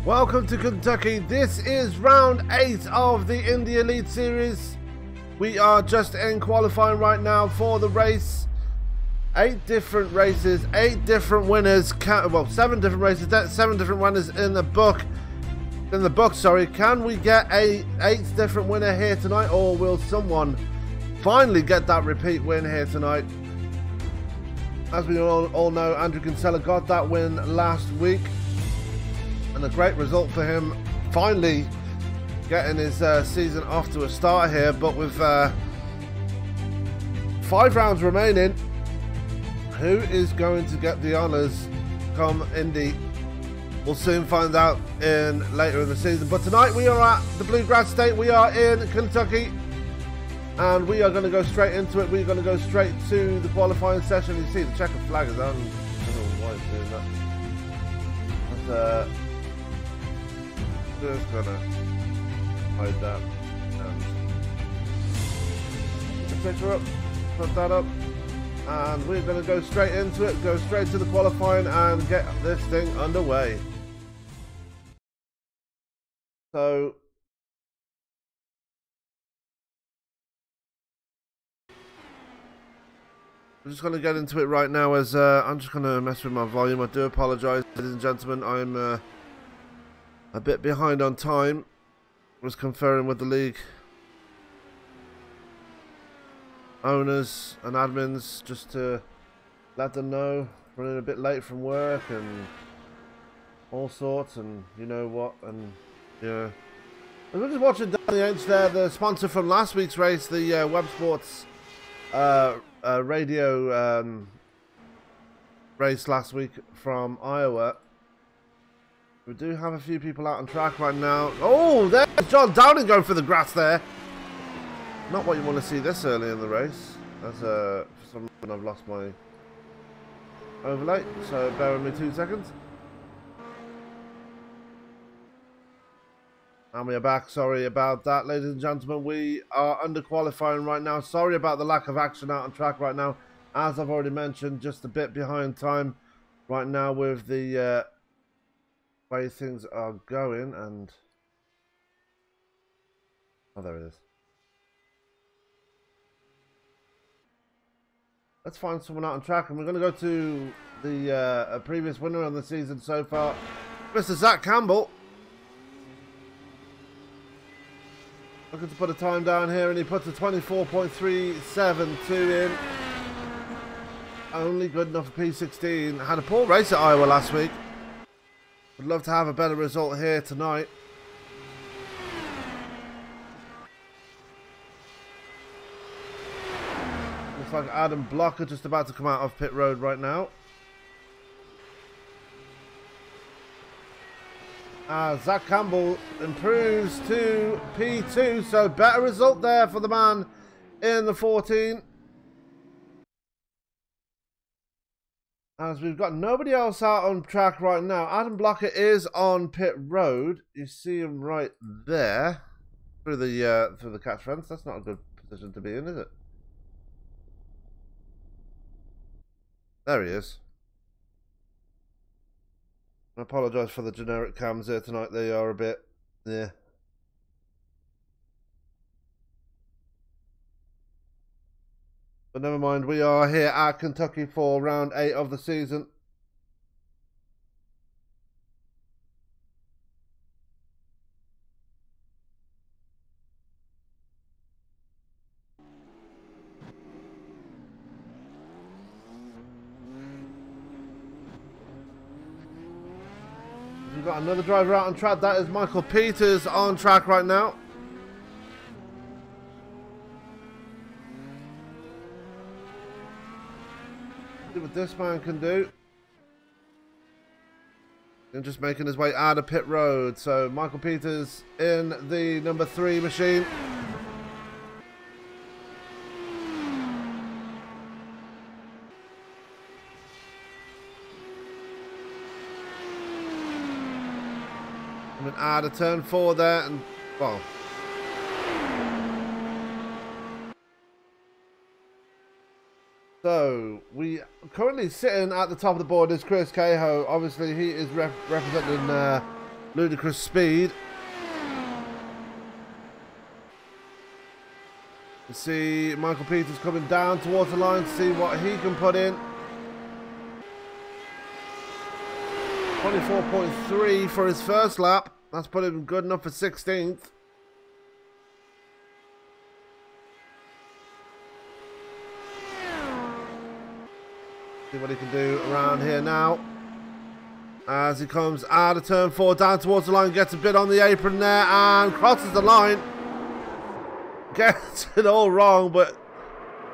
Welcome to Kentucky. This is round 8 of the Indy Elite Series. We are just in qualifying right now for the race. 8 different races, 8 different winners. Well, 7 different races, 7 different winners in the book. Sorry. Can we get a 8th different winner here tonight, or will someone finally get that repeat win here tonight? As we all know, Andrew Kinsella got that win last week. And a great result for him, finally getting his season off to a start here. But with 5 rounds remaining, who is going to get the honours come Indy? We'll soon find out later in the season. But tonight we are at the Bluegrass State. We are in Kentucky. And we are going to go straight into it. We're going to go straight to the qualifying session. You see the checkered flag is on. I don't know why it's doing that. But, just gonna hide that and put the picture up, put that up, and we're gonna go straight into it, go straight to the qualifying and get this thing underway. So I'm just gonna get into it right now as I'm just gonna mess with my volume. I do apologize, ladies and gentlemen. I'm a bit behind on time. Was conferring with the league owners and admins just to let them know running a bit late from work and all sorts, and you know what, and yeah. I was just watching down the edge there, the sponsor from last week's race, the Web Sports radio race last week from Iowa. We do have a few people out on track right now. Oh, there's John Downing going for the grass there. Not what you want to see this early in the race. That's for some reason I've lost my overlay, so bear with me 2 seconds. And we are back. Sorry about that, ladies and gentlemen. We are under qualifying right now. Sorry about the lack of action out on track right now. As I've already mentioned, just a bit behind time right now with the way things are going, and oh, there it is. Let's find someone out on track, and we're going to go to the previous winner of the season so far, Mr. Zach Campbell. Looking to put a time down here, and he puts a 24.372 in. Only good enough for P16. Had a poor race at Iowa last week. Would love to have a better result here tonight. Looks like Adam Blocker just about to come out of pit road right now. Zach Campbell improves to P2, so better result there for the man in the 14. As we've got nobody else out on track right now. Adam Blocker is on pit road. You see him right there through the catch fence. That's not a good position to be in, is it? There he is. I apologise for the generic cams here tonight. They are a bit, yeah. But never mind, we are here at Kentucky for round 8 of the season. We've got another driver out on track. That is Michael Peters on track right now. See what this man can do. And just making his way out of pit road. So Michael Peters in the number 3 machine. And then add a turn 4 there, and well, so we currently sitting at the top of the board is Chris Cahill. Obviously, he is representing ludicrous speed. You see Michael Peters coming down towards the line to see what he can put in. 24.3 for his first lap. That's put him good enough for 16th. See what he can do around here now. As he comes out of turn 4, down towards the line, gets a bit on the apron there and crosses the line. Gets it all wrong, but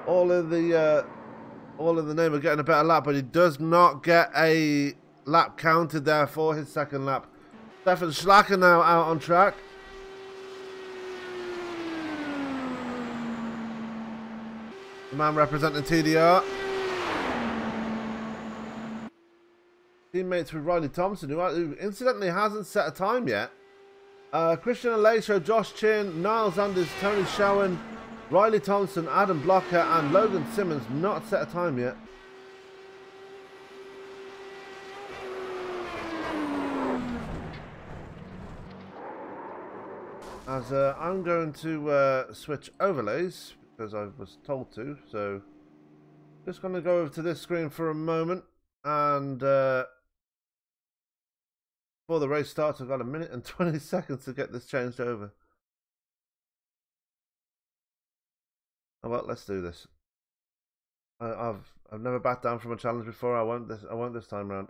all in the name of getting a better lap. But he does not get a lap counted there for his second lap. Stefan Schlacker now out on track. The man representing TDR. Teammates with Riley Thompson, who incidentally hasn't set a time yet. Christian Alesio, Josh Chin, Niles Anders, Tony Showen, Riley Thompson, Adam Blocker, and Logan Simmons not set a time yet. As I'm going to switch overlays because I was told to, so just going to go over to this screen for a moment. And before the race starts, I've got 1 minute and 20 seconds to get this changed over. Oh well, let's do this. I've never backed down from a challenge before. I won't this time round.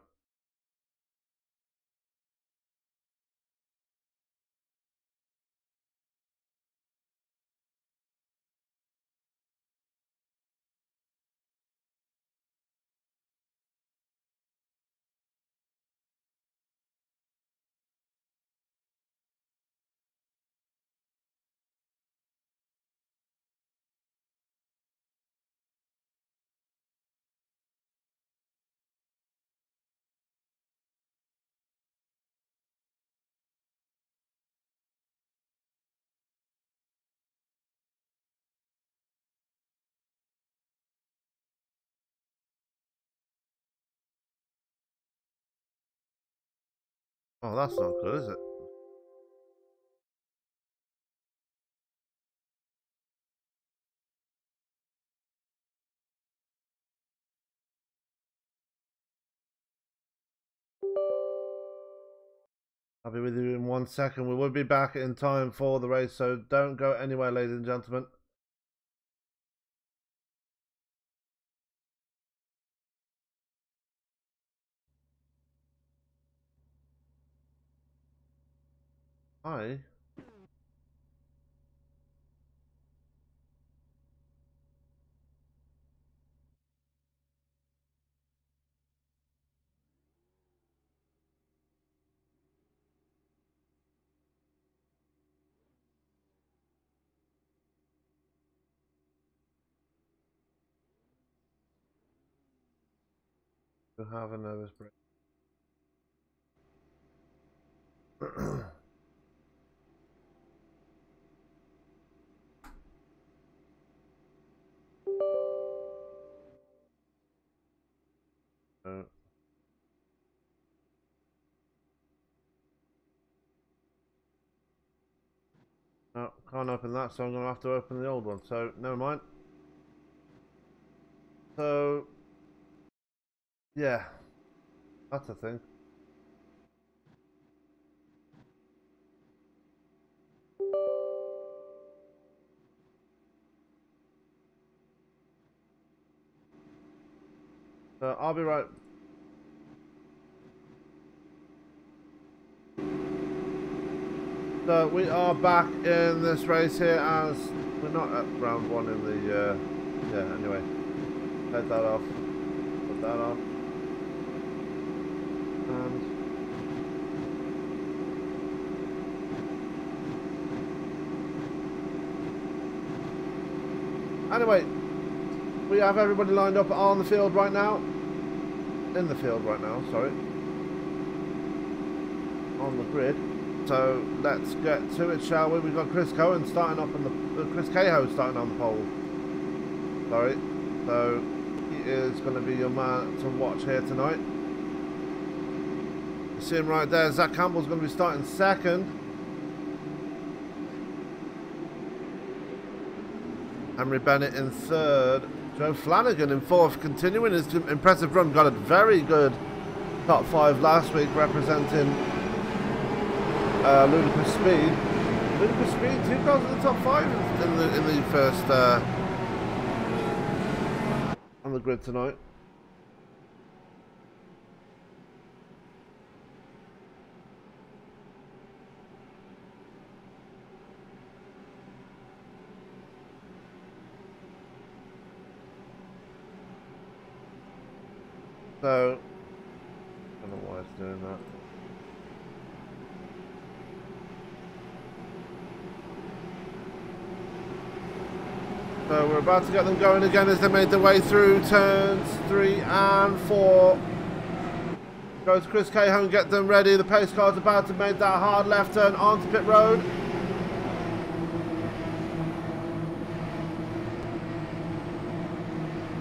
Oh, that's not good, is it? I'll be with you in 1 second. We will be back in time for the race, so don't go anywhere, ladies and gentlemen. Hi. To have a nervous break. No, can't open that, so I'm going to have to open the old one. So, never mind. So, yeah, that's a thing. So, I'll be right. So, we are back in this race here as we're not at round 1 in the, yeah, anyway. Take that off. Put that on. And anyway, we have everybody lined up on the field right now. In the field right now, sorry. On the grid. So let's get to it, shall we? We've got Chris Cohen starting up on the Chris Cahill starting on the pole. Sorry. So he is going to be your man to watch here tonight. You see him right there. Zach Campbell's going to be starting second. Henry Bennett in third. Joe Flanagan in fourth, continuing his impressive run. Got a very good top 5 last week, representing Ludicrous Speed. Ludicrous Speed, 2 cars in the top 5 in the first on the grid tonight. So, I don't know why it's doing that. So we're about to get them going again as they made their way through turns 3 and 4. Goes Chris Cahill and get them ready. The pace car's about to make that hard left turn onto pit road.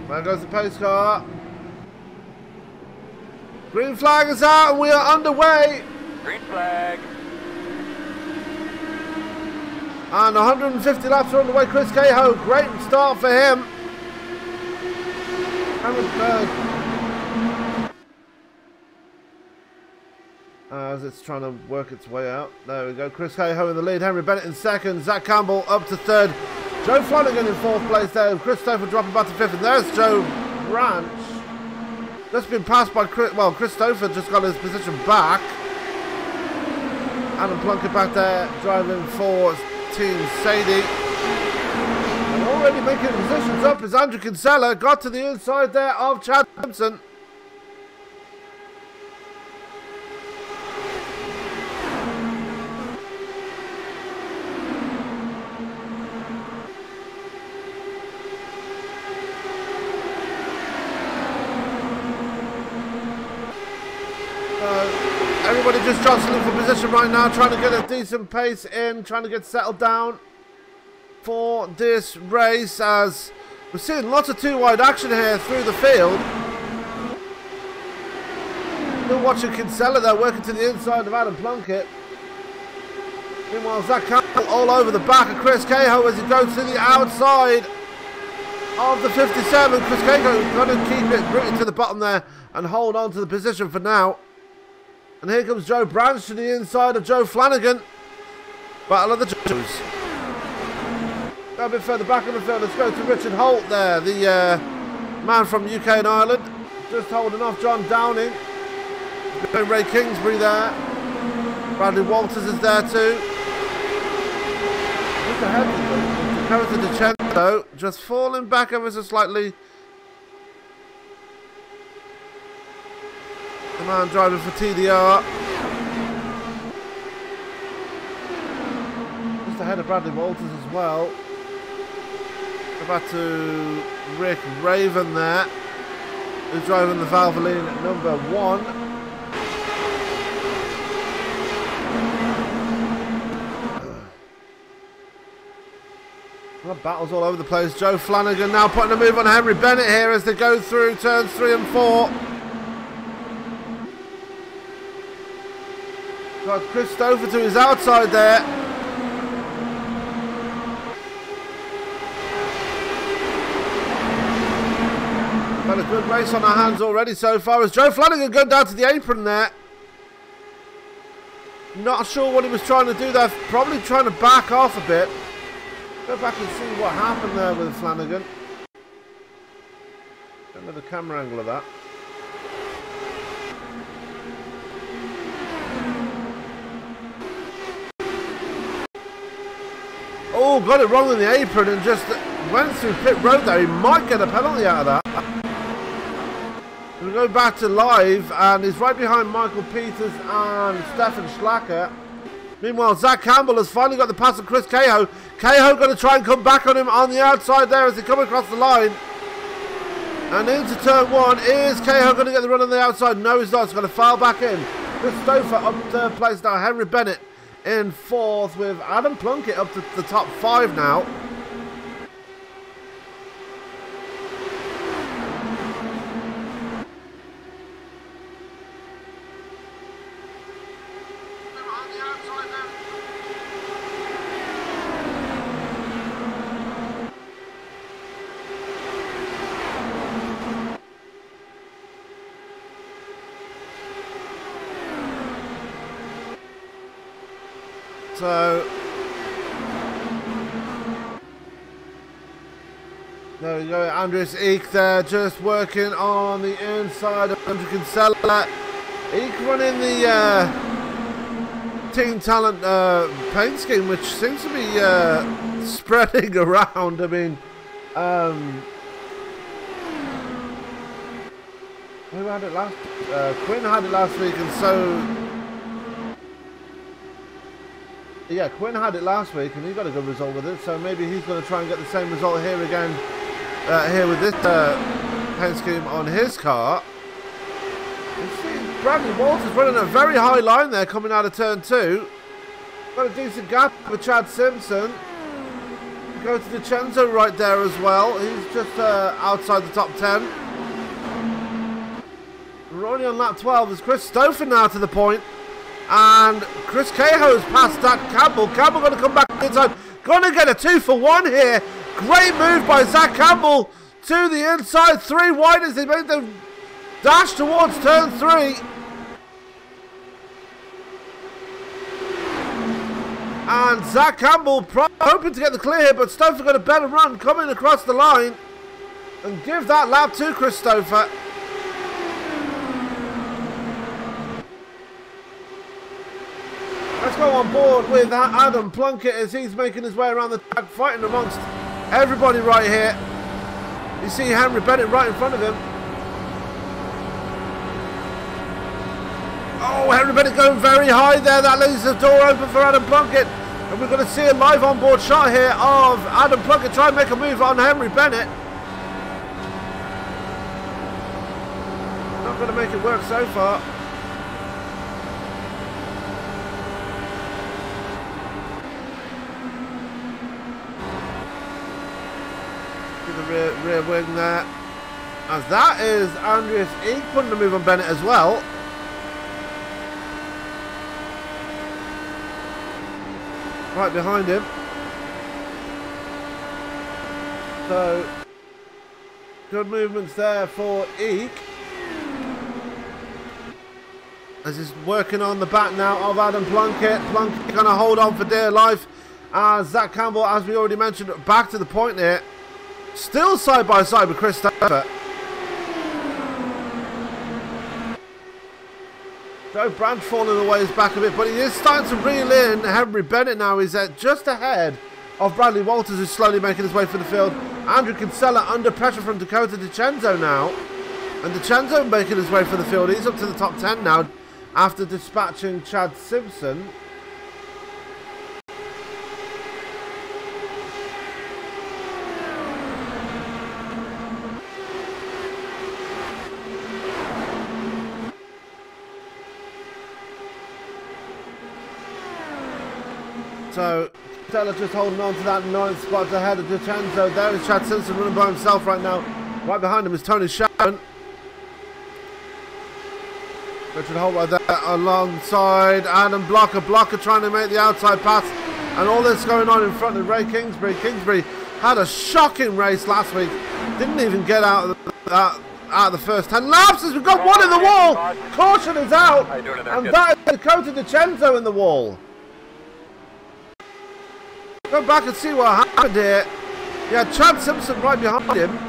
There goes the pace car. Green flag is out and we are underway. Green flag. And 150 laps are underway. Chris Cahill, great start for him. Cameron third. As it's trying to work its way out. There we go. Chris Cahill in the lead. Henry Bennett in second. Zach Campbell up to third. Joe Flanagan in fourth place there. Christopher dropping back to fifth. And there's Joe Branch. Just been passed by Christopher just got his position back. Adam Plunkett back there driving for Team Sadie. And already making positions up is Andrew Kinsella. Got to the inside there of Chad Simpson. Everybody just jostling for position right now, trying to get a decent pace in, trying to get settled down for this race, as we're seeing lots of 2-wide action here through the field. Still watching Kinsella there, working to the inside of Adam Plunkett. Meanwhile, Zach Campbell all over the back of Chris Cahill as he goes to the outside of the 57. Chris Cahill going to keep it rooted to the bottom there and hold on to the position for now. And here comes Joe Branch to the inside of Joe Flanagan. Battle of the Joes. Go a bit further back in the field. Let's go to Richard Holt there, the man from UK and Ireland. Just holding off John Downing. Ray Kingsbury there. Bradley Walters is there too. Just ahead of Carrington DeCento, just falling back ever so slightly. The man driving for TDR. Just ahead of Bradley Walters as well. Go back to Rick Raven there, who's driving the Valvoline at number 1. Well, battles all over the place. Joe Flanagan now putting a move on Henry Bennett here as they go through turns 3 and 4. Got Christopher to his outside there. Got a good race on our hands already so far as Joe Flanagan going down to the apron there. Not sure what he was trying to do there. Probably trying to back off a bit. Go back and see what happened there with Flanagan. Get another camera angle of that. Oh, got it wrong in the apron and just went through pit road there. He might get a penalty out of that. We go back to live and he's right behind Michael Peters and Stefan Schlacker. Meanwhile, Zach Campbell has finally got the pass of Chris Cahill. Cahill going to try and come back on him on the outside there as they come across the line. And into turn 1. Is Cahill going to get the run on the outside? No, he's not. He's going to foul back in. Christopher up third place now. Henry Bennett in fourth with Adam Plunkett up to the top 5 now. So there we go, Andres Eek there, just working on the inside of Andrew Kinsella. Eek running the Teen Talent paint scheme, which seems to be spreading around. I mean, who had it last? Quinn had it last week, and so yeah, Quinn had it last week, and he got a good result with it. So maybe he's going to try and get the same result here again, here with this paint scheme on his car. You see Bradley Walters running a very high line there, coming out of turn 2. Got a decent gap with Chad Simpson. Go to DiCenzo right there as well. He's just outside the top 10. We're only on lap 12 as Chris Stouffer now to the point. And Chris Cahoe has passed that Campbell. Campbell going to come back inside. Going to get a 2 for 1 here. Great move by Zach Campbell to the inside. 3 wide as they made the dash towards turn 3. And Zach Campbell hoping to get the clear here, but Stouffer got a better run coming across the line. And give that lap to Chris Stouffer. Let's go on board with Adam Plunkett as he's making his way around the track, fighting amongst everybody right here. You see Henry Bennett right in front of him. Oh, Henry Bennett going very high there. That leaves the door open for Adam Plunkett. And we're going to see a live on-board shot here of Adam Plunkett try and make a move on Henry Bennett. Not going to make it work so far. Rear wing there, as that is Andreas Eek putting a move on Bennett as well. Right behind him. So good movements there for Eek as he's working on the back now of Adam Plunkett. Plunkett gonna hold on for dear life as Zach Campbell, as we already mentioned, back to the point here. Still side by side with Chris Stouffer. Joe Branch falling away his back a bit, but he is starting to reel in Henry Bennett now. He's just ahead of Bradley Walters, who's slowly making his way for the field. Andrew Kinsella under pressure from Dakota DiCenzo now. And DiCenzo making his way for the field. He's up to the top 10 now after dispatching Chad Simpson. So, Stella just holding on to that 9th spot ahead of DiCenzo. There is Chad Simpson running by himself right now. Right behind him is Tony Sharon. Richard Holt right there alongside Adam Blocker. Blocker trying to make the outside pass. And all this going on in front of Ray Kingsbury. Kingsbury had a shocking race last week. Didn't even get out of the first 10 laps as we've got one in the wall. Caution is out. And that is Dakota DiCenzo in the wall. Go back and see what happened here. Yeah, Chad Simpson right behind him.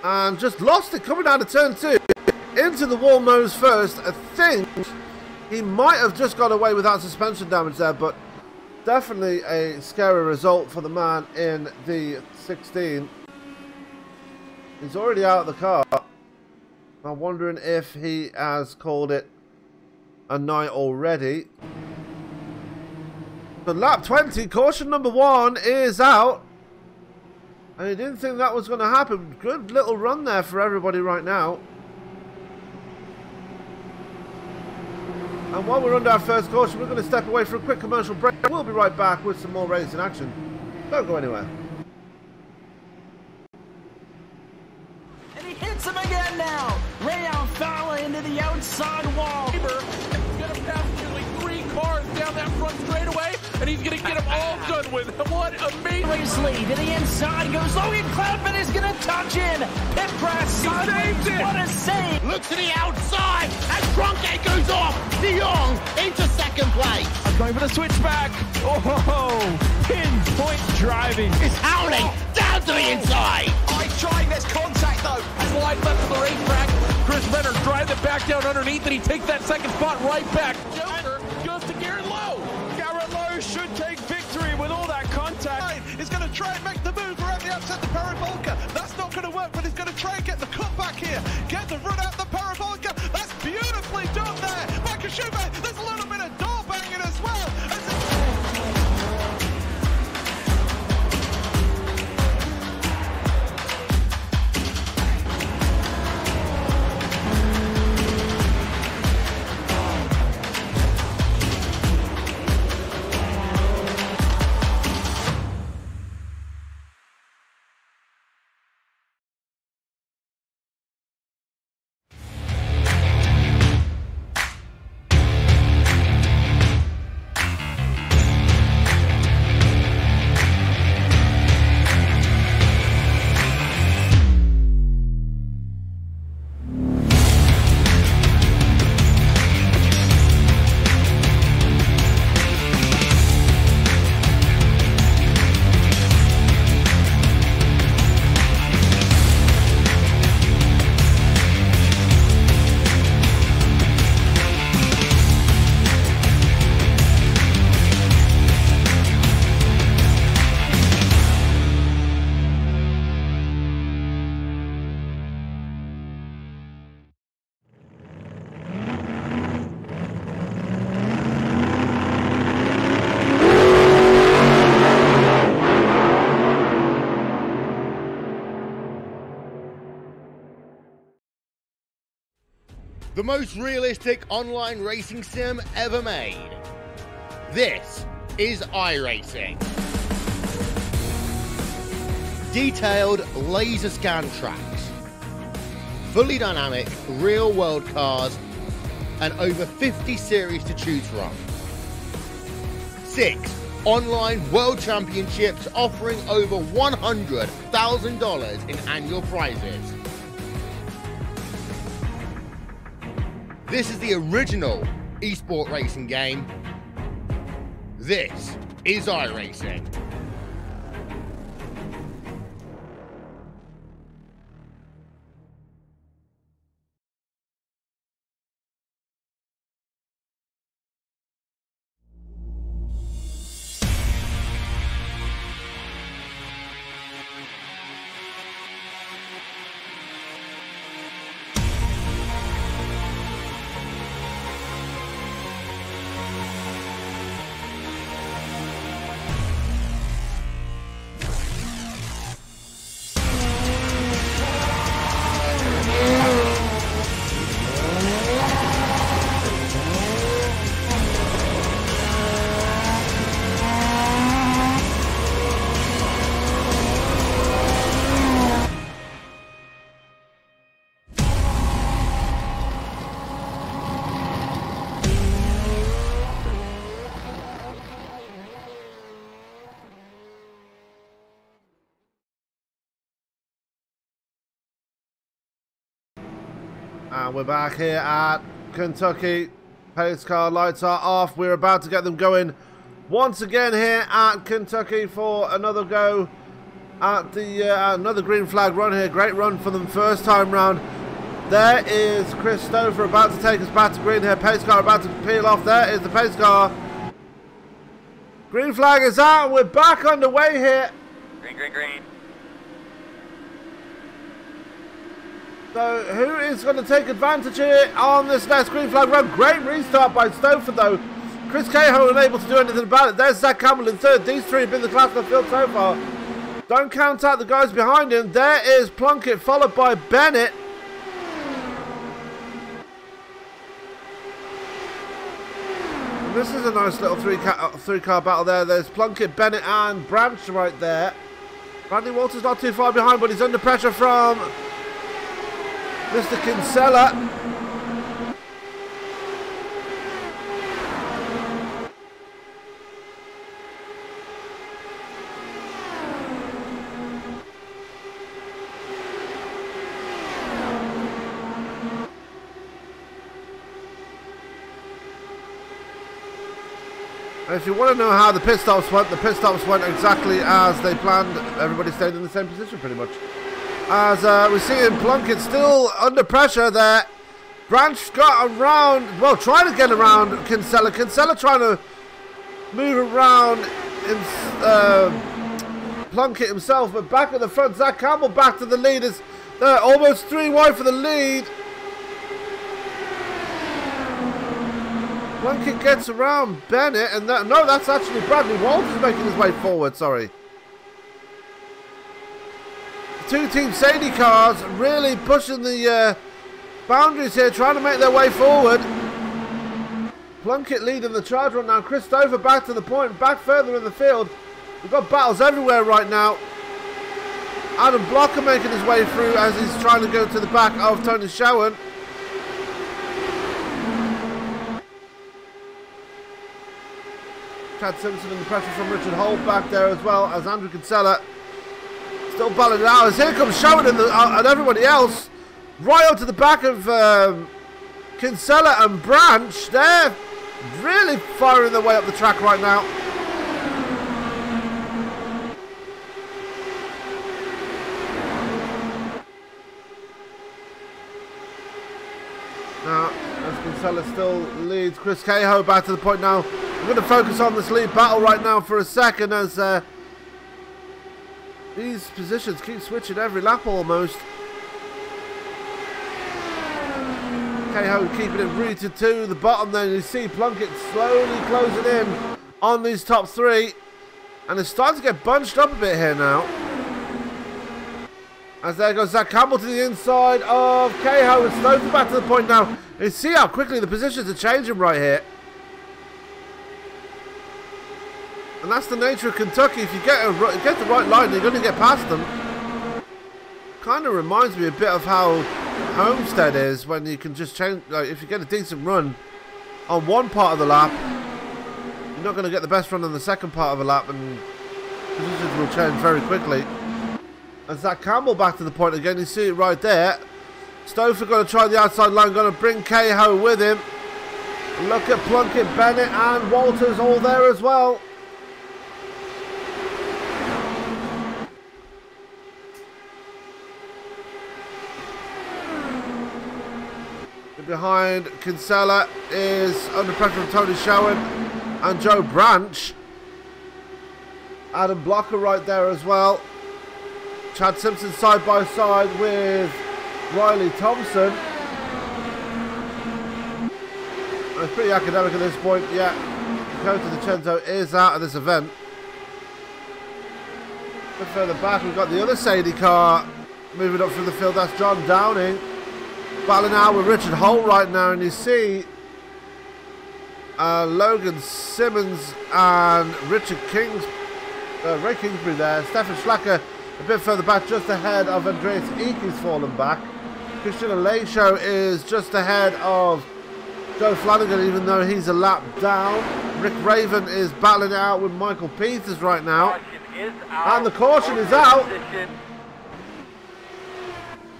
And just lost it coming out of turn 2. Into the wall nose first. I think he might have just got away without suspension damage there, but definitely a scary result for the man in the 16. He's already out of the car. I'm wondering if he has called it a night already. So lap 20, caution number 1 is out. And he didn't think that was going to happen. Good little run there for everybody right now. And while we're under our first caution, we're going to step away for a quick commercial break. We'll be right back with some more racing action. Don't go anywhere. And he hits him again now. Rayon Fowler into the outside wall. He's going to pass nearly 3 cars down that front straightaway. and he's going to get them all done with. What amazing Race lead to the inside goes Logan Cloudman is going to touch in. Pipgrass saved it. What a save. Look to the outside as Cronkite goes off. De Jong into second place. I'm going for the switchback. Oh, pinpoint driving. It's howling down to the inside. Trying this contact though. As wide left of the racetrack. Chris Renner drives it back down underneath, and he takes that second spot right back. Joker goes to Garrett Lowe. Garrett Lowe should take victory with all that contact. He's going to try and make the move around the outside the Paravolca. That's not going to work, but he's going to try and get the cut back here. Get the run out the Paravolca. That's beautifully done there. Michael Schumacher, there's a little bit of door banging as well. The most realistic online racing sim ever made. This is iRacing. Detailed laser scan tracks, fully dynamic real world cars, and over 50 series to choose from. 6 online world championships offering over $100,000 in annual prizes. This is the original esport racing game. This is iRacing. And we're back here at Kentucky. Pace car lights are off. We're about to get them going once again here at Kentucky for another go at the another green flag run here. Great run for them first time round. There is Chris Stover about to take us back to green here. Pace car about to peel off. There is the pace car. Green flag is out. We're back underway here. Green, green, green. So who is going to take advantage here on this next green flag run? Great restart by Stover though. Chris Cahill unable to do anything about it. There's Zach Campbell in third. These three have been the class of the field so far. Don't count out the guys behind him. There is Plunkett followed by Bennett. This is a nice little three-car battle there. There's Plunkett, Bennett and Branch right there. Randy Walters not too far behind, but he's under pressure from Mr. Kinsella. If you want to know how the pit stops went exactly as they planned. Everybody stayed in the same position pretty much. As we're seeing Plunkett still under pressure there. Branch got around, well, trying to get around Kinsella. Kinsella trying to move around Plunkett himself, but back at the front, Zach Campbell back to the leaders. They're almost 3 wide for the lead. Plunkett gets around Bennett, and no, that's actually Bradley Walters making his way forward, sorry. 2 Team Sadie cars really pushing the boundaries here, trying to make their way forward. Plunkett leading the charge right now. Christopher back to the point, back further in the field. We've got battles everywhere right now. Adam Blocker making his way through as he's trying to go to the back of Tony Showen. Chad Simpson and the pressure from Richard Holt back there as well as Andrew Kinsella still battling it out. As here comes Showen and everybody else right up to the back of Kinsella and Branch. They're really firing their way up the track right now. Now, as Kinsella still leads, Chris Cahill back to the point now. I'm going to focus on this lead battle right now for a second as these positions keep switching every lap almost. Cahill keeping it rooted to the bottom there. You see Plunkett slowly closing in on these top 3. And it's starting to get bunched up a bit here now. As there goes Zach Campbell to the inside of Cahill and Stoker back to the point now. You see how quickly the positions are changing right here. And that's the nature of Kentucky. If you get the right line, you're going to get past them. Kind of reminds me a bit of how Homestead is when you can just change. Like if you get a decent run on one part of the lap, you're not going to get the best run on the second part of a lap, and positions will change very quickly. And Zach Campbell back to the point again. You see it right there. Stouffer going to try the outside line, going to bring Cahill with him. Look at Plunkett, Bennett, and Walters all there as well. Behind Kinsella is under pressure from Tony Showen and Joe Branch. Adam Blocker right there as well. Chad Simpson side by side with Riley Thompson. It's pretty academic at this point. Yeah, Kota DiCenzo is out of this event. A bit further back, we've got the other Sadie car moving up through the field. That's John Downing. Battling out with Richard Holt right now, and you see Logan Simmons and Ray Kingsbury there. Stefan Schlacker a bit further back, just ahead of Andreas Eakes fallen back. Christian Alesho is just ahead of Joe Flanagan, even though he's a lap down. Rick Raven is battling it out with Michael Peters right now. And the caution is out.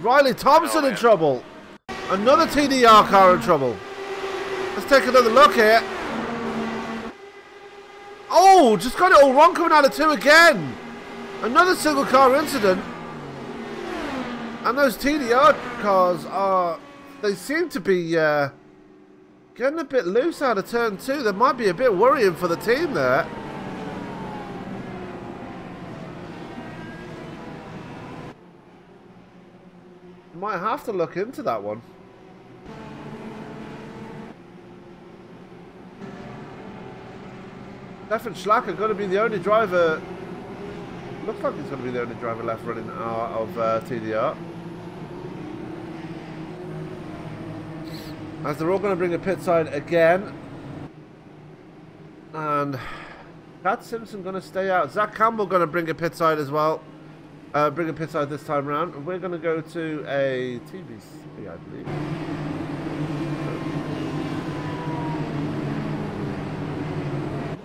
Riley Thompson in trouble. Another TDR car in trouble. Let's take another look here. Oh, just got it all wrong coming out of 2 again. Another single car incident. And those TDR cars they seem to be getting a bit loose out of turn 2. That might be a bit worrying for the team there. Might have to look into that one. Stefan Schlacker going to be the only driver. Looks like he's going to be the only driver left running of TDR. As they're all going to bring a pit side again. And Pat Simpson going to stay out. Zach Campbell going to bring a pit side as well. Bring a pit side this time around. And we're going to go to a TBC, I believe.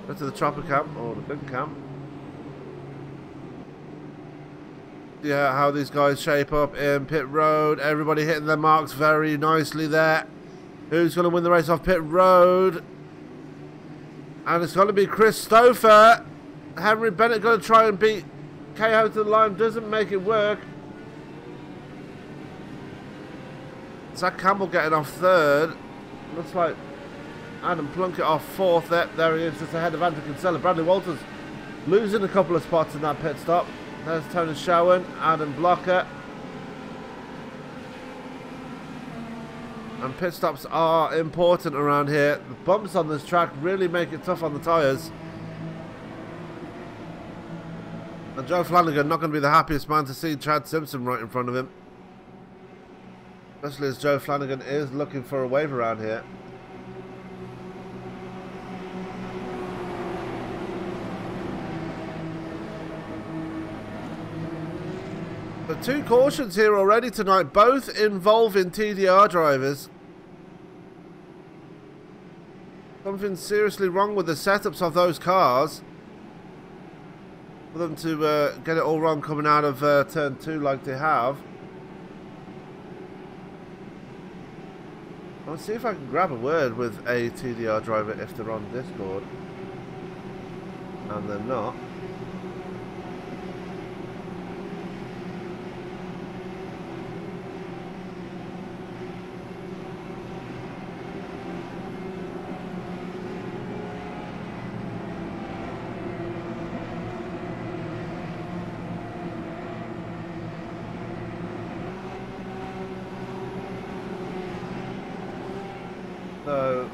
Go to the chopper camp, or the big camp. Yeah, how these guys shape up in pit road. Everybody hitting their marks very nicely there. Who's going to win the race off pit road? And it's going to be Chris Stouffer. Henry Bennett going to try and beat KO to the line. Doesn't make it work. Zach Campbell getting off third. Looks like Adam Plunkett off fourth. There he is, just ahead of Andrew Kinsella. Bradley Walters losing a couple of spots in that pit stop. There's Tony Showen, Adam Blocker. And pit stops are important around here. The bumps on this track really make it tough on the tyres. And Joe Flanagan not going to be the happiest man to see Chad Simpson right in front of him. Especially as Joe Flanagan is looking for a wave around here. The 2 cautions here already tonight, both involving TDR drivers. Something seriously wrong with the setups of those cars. For them to get it all wrong coming out of turn 2 like they have. I'll see if I can grab a word with a TDR driver if they're on Discord. And they're not. So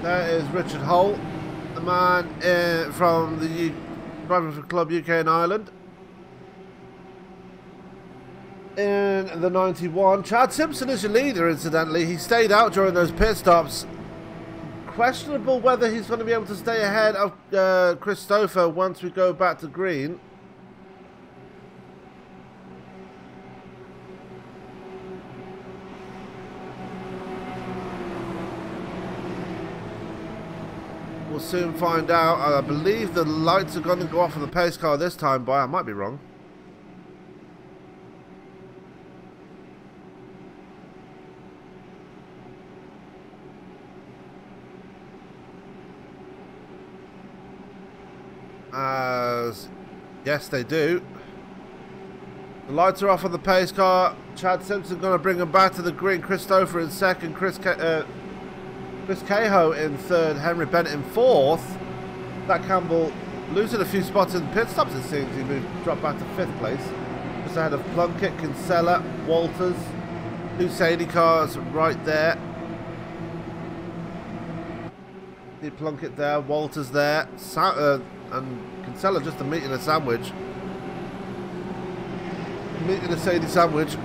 there is Richard Holt, the man from the Driving Club UK and Ireland. In the 91, Chad Simpson is your leader, incidentally. He stayed out during those pit stops. Questionable whether he's going to be able to stay ahead of Chris Stouffer once we go back to green. We'll soon find out. I believe the lights are going to go off on the pace car this time, but I might be wrong. Yes, they do. The lights are off on the pace car. Chad Simpson going to bring him back to the green. Chris Stouffer in second. Chris Cahill in third, Henry Bennett in fourth. That Campbell losing a few spots in pit stops, it seems. He dropped back to fifth place. Just ahead of Plunkett, Kinsella, Walters. 2 Sadie cars right there. See Plunkett there, Walters there, and Kinsella just a meat in a sandwich. Meat in a Sadie sandwich,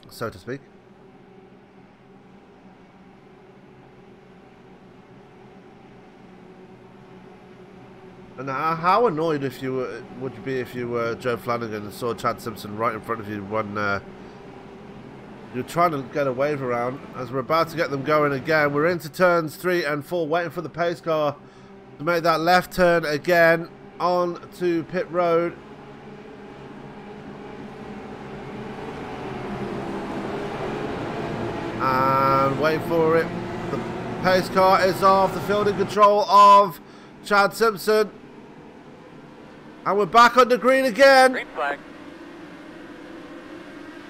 so to speak. And how annoyed would you be if you were Joe Flanagan and saw Chad Simpson right in front of you when you're trying to get a wave around? As we're about to get them going again, we're into turns 3 and 4, waiting for the pace car to make that left turn again on to pit road. And wait for it. The pace car is off. The fielding control of Chad Simpson. And we're back on the green again. Green flag.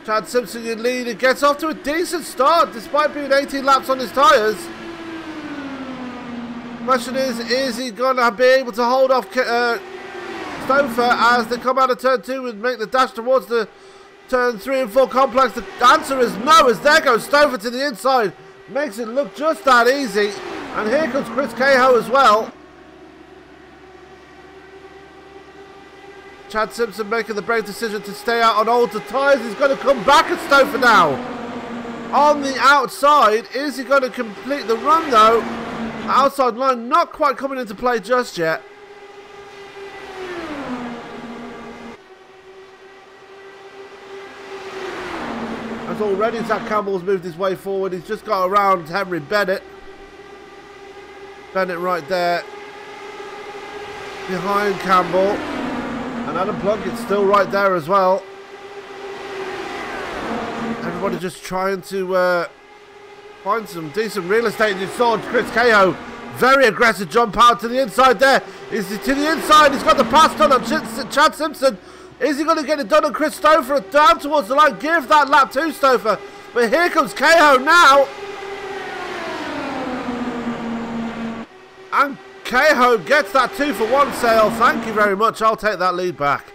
Chad Simpson, your leader, gets off to a decent start despite being 18 laps on his tyres. Question is he going to be able to hold off Stouffer as they come out of turn 2 and make the dash towards the turn 3 and 4 complex? The answer is no, as there goes Stouffer to the inside. Makes it look just that easy. And here comes Chris Cahill as well. Chad Simpson making the brave decision to stay out on older tyres. He's going to come back at Stouffer now. On the outside, is he going to complete the run though? The outside line not quite coming into play just yet. As already Zach Campbell's moved his way forward. He's just got around Henry Bennett. Bennett right there. Behind Campbell. And Adam Plunkett's still right there as well. Everybody just trying to Find some decent real estate. You saw Chris Cahill. Very aggressive jump out to the inside there. Is he to the inside? He's got the pass done on Chad Simpson. Is he going to get it done on Chris Stouffer? Down towards the line. Give that lap to Stouffer. But here comes Cahill now. And Cahill gets that 2-for-1 sale. Thank you very much. I'll take that lead back.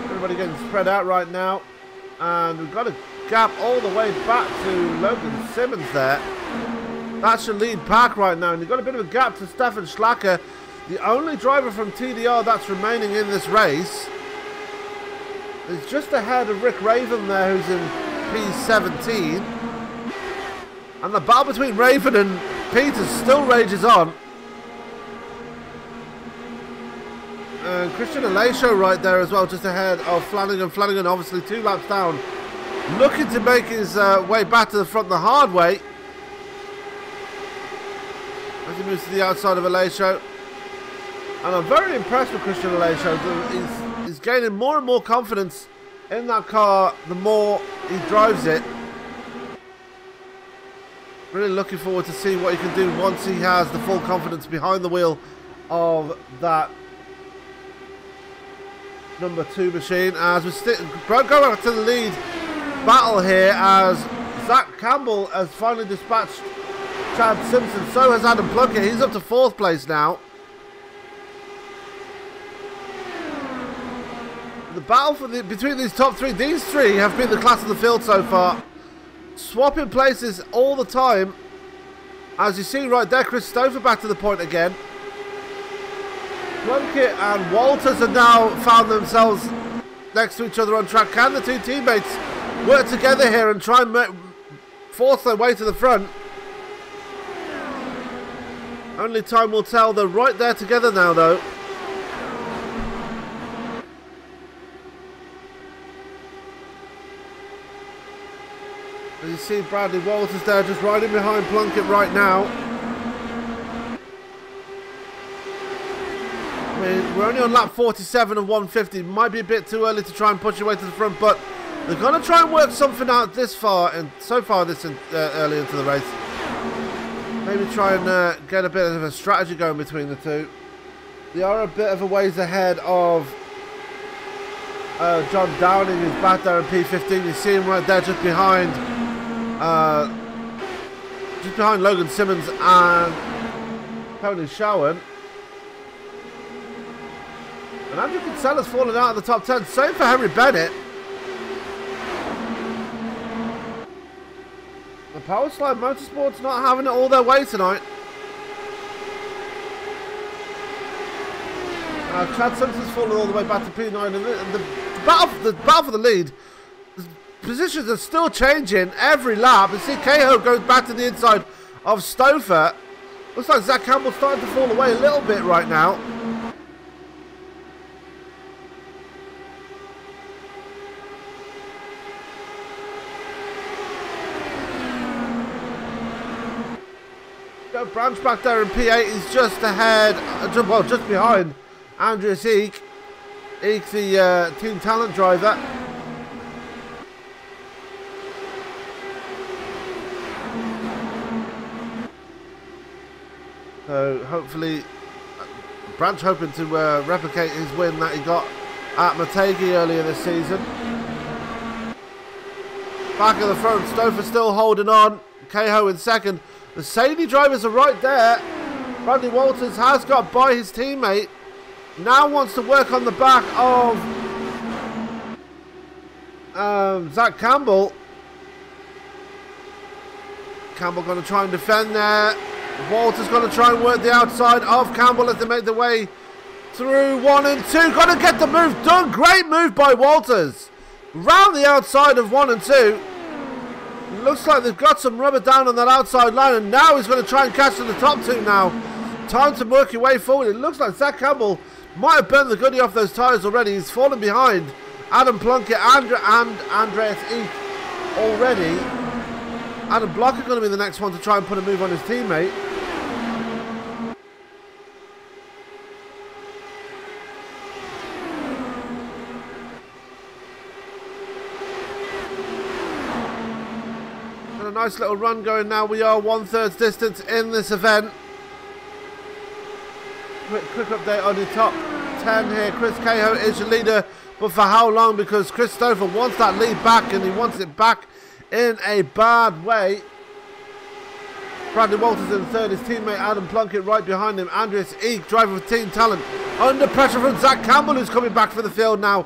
Everybody getting spread out right now. And we've got a gap all the way back to Logan Simmons there. That should lead Pack right now. And you've got a bit of a gap to Stefan Schlacker, the only driver from TDR that's remaining in this race. He's just ahead of Rick Raven there, who's in P17. And the battle between Raven and Peters still rages on. And Christian Alesho right there as well, just ahead of Flanagan. Flanagan obviously 2 laps down, looking to make his way back to the front the hard way. As he moves to the outside of Alesho. And I'm very impressed with Christian Alesho. He's gaining more and more confidence in that car the more he drives it. Really looking forward to see what he can do once he has the full confidence behind the wheel of that number 2 machine. As we go back to the lead battle here, as Zach Campbell has finally dispatched Chad Simpson. So has Adam Plunkett. He's up to 4th place now. The battle between these top 3, these 3 have been the class of the field so far. Swapping places all the time. As you see right there, Chris Stouffer back to the point again. Plunkett and Walters have now found themselves next to each other on track. Can the 2 teammates work together here and try and force their way to the front? Only time will tell. They're right there together now, though. As you see Bradley Walters there just riding behind Plunkett right now. I mean, we're only on lap 47 of 150. Might be a bit too early to try and push your way to the front, but they're going to try and work something out this far, and so far this early into the race. Maybe try and get a bit of a strategy going between the 2. They are a bit of a ways ahead of John Downing, who's back there in P15. You see him right there just behind Logan Simmons and Tony Showen. And Andrew Kinsella's fallen out of the top 10. Same for Henry Bennett. The Powerslide Motorsports not having it all their way tonight. Chad Simpson's fallen all the way back to P9. And the battle for the lead, positions are still changing every lap. You see Cahill goes back to the inside of Stouffer. Looks like Zach Campbell's starting to fall away a little bit right now. Branch back there in P8 is just ahead, well, just behind Andreas Eek. Eek, the Team Talent driver. So hopefully, Branch hoping to replicate his win that he got at Motegi earlier this season. Back of the front, Stouffer still holding on. Cahill in second. The Sadie drivers are right there. Bradley Walters has got by his teammate. Now wants to work on the back of Zach Campbell. Campbell going to try and defend there. Walters going to try and work the outside of Campbell as they make their way through 1 and 2. Got to get the move done. Great move by Walters. Round the outside of 1 and 2. Looks like they've got some rubber down on that outside line, and now he's going to try and catch to the top 2 now. Time to work your way forward. It looks like Zach Campbell might have burned the goodie off those tyres already. He's fallen behind Adam Plunkett and Andreas Eek already. Adam Blocker going to be the next one to try and put a move on his teammate. nice little run going now. We are 1/3 distance in this event. Quick update on the top 10 here. Chris Cahill is your leader, but for how long? Because Chris Stouffer wants that lead back, and he wants it back in a bad way. Bradley Walters in third, his teammate Adam Plunkett right behind him. Andreas Eek, driver with Team Talent, under pressure from Zach Campbell, who's coming back for the field now.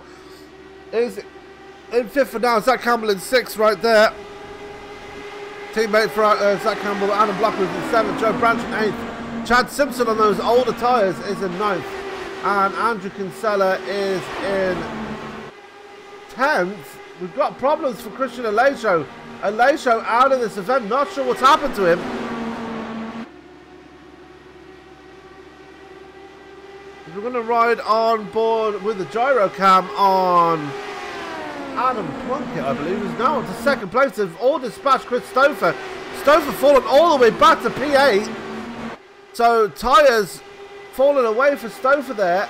Is in fifth for now. Zach Campbell in sixth right there. Teammate for Zach Campbell, Adam Blocker is in seventh, Joe Branch in eighth. Chad Simpson on those older tyres is in ninth. And Andrew Kinsella is in 10th. We've got problems for Christian Alesho. Alesho out of this event, not sure what's happened to him. We're going to ride on board with the gyro cam on Adam Plunkett, I believe, who's now up to second place. They've all dispatched Chris Stouffer. Stouffer fallen all the way back to P8. So tyres falling away for Stouffer there.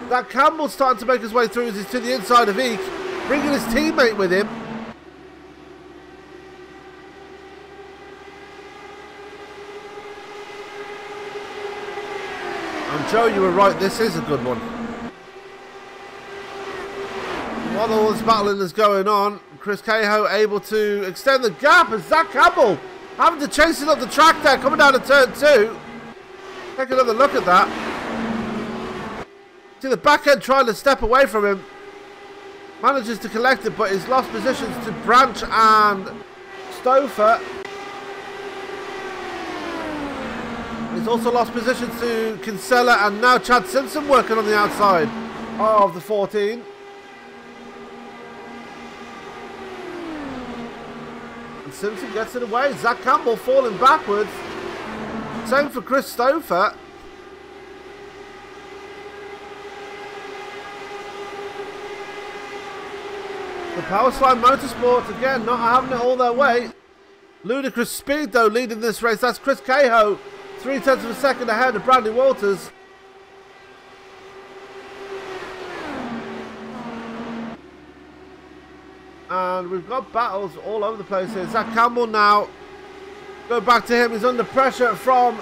That Campbell's starting to make his way through as he's to the inside of Eek, bringing his teammate with him. And Joe, you were right, this is a good one. While all this battling is going on, Chris Cahill able to extend the gap as Zach Campbell having to chase it up the track there, coming down to turn 2. Take another look at that. See the back end trying to step away from him. Manages to collect it, but he's lost positions to Branch and Stouffer. He's also lost positions to Kinsella, and now Chad Simpson working on the outside of the 14. And Simpson gets it away. Zach Campbell falling backwards. Same for Chris Stouffer. The Power Slide Motorsports again not having it all their way. Ludicrous speed though leading this race. That's Chris Cahill, 0.3 of a second ahead of Bradley Walters. And we've got battles all over the place here. Zach Campbell now. Go back to him. He's under pressure from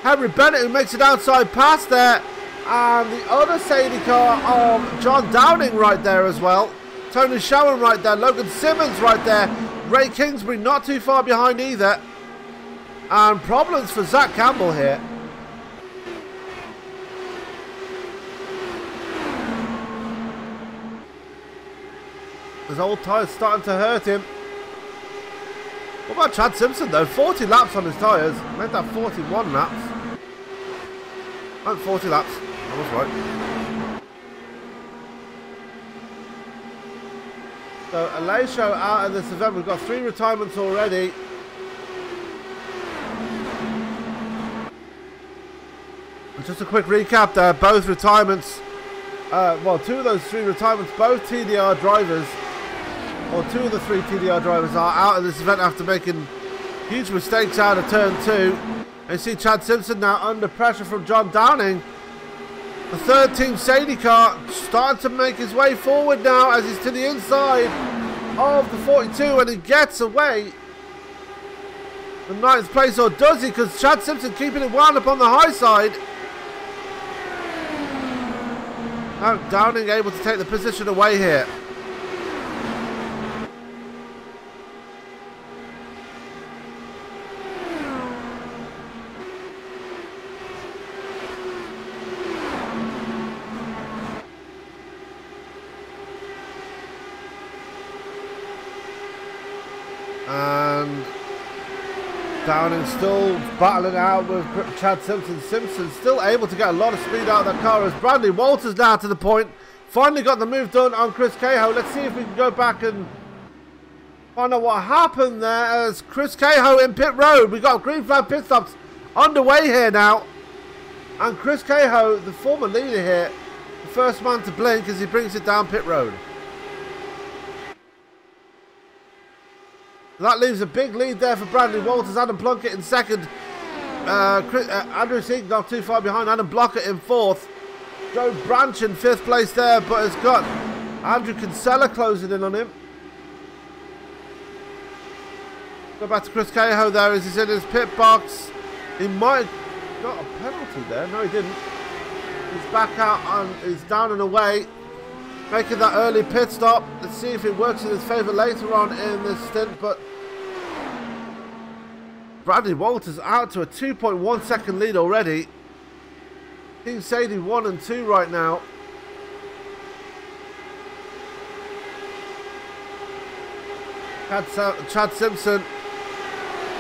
Henry Bennett, who makes it outside pass there. And the other safety car of John Downing right there as well. Tony Showen right there. Logan Simmons right there. Ray Kingsbury not too far behind either. And problems for Zach Campbell here. His old tyres starting to hurt him. What about Chad Simpson though? 40 laps on his tyres. Made that 41 laps. Oh, 40 laps. I was right. So Alesho out of this event. We've got 3 retirements already. And just a quick recap there. Both retirements. Well, 2 of those 3 retirements, both TDR drivers. Or 2 of the 3 TDR drivers are out of this event after making huge mistakes out of turn 2. And you see Chad Simpson now under pressure from John Downing. The third team safety car starting to make his way forward now as he's to the inside of the 42 and he gets away. The 9th place, or does he? Because Chad Simpson keeping it wound up on the high side. Now Downing able to take the position away here. And Downing still battling out with Chad Simpson. Simpson still able to get a lot of speed out of that car as Bradley Walters now to the point. Finally got the move done on Chris Cahill. Let's see if we can go back and find out what happened there as Chris Cahill in pit road. We got green flag pit stops underway here now. And Chris Cahill, the former leader here, the first man to blink as he brings it down pit road. That leaves a big lead there for Bradley Walters. Adam Plunkett in second. Andrew Seek not too far behind. Adam Blocker in 4th. Joe Branch in 5th place there, but has got Andrew Kinsella closing in on him. Go back to Chris Cahill there as he's in his pit box. He might have got a penalty there. No, he didn't. He's back out and he's down and away, making that early pit stop. Let's see if it works in his favour later on in this stint. But Bradley Walters out to a 2.1 second lead already. Team Sadie 1 and 2 right now. Chad Simpson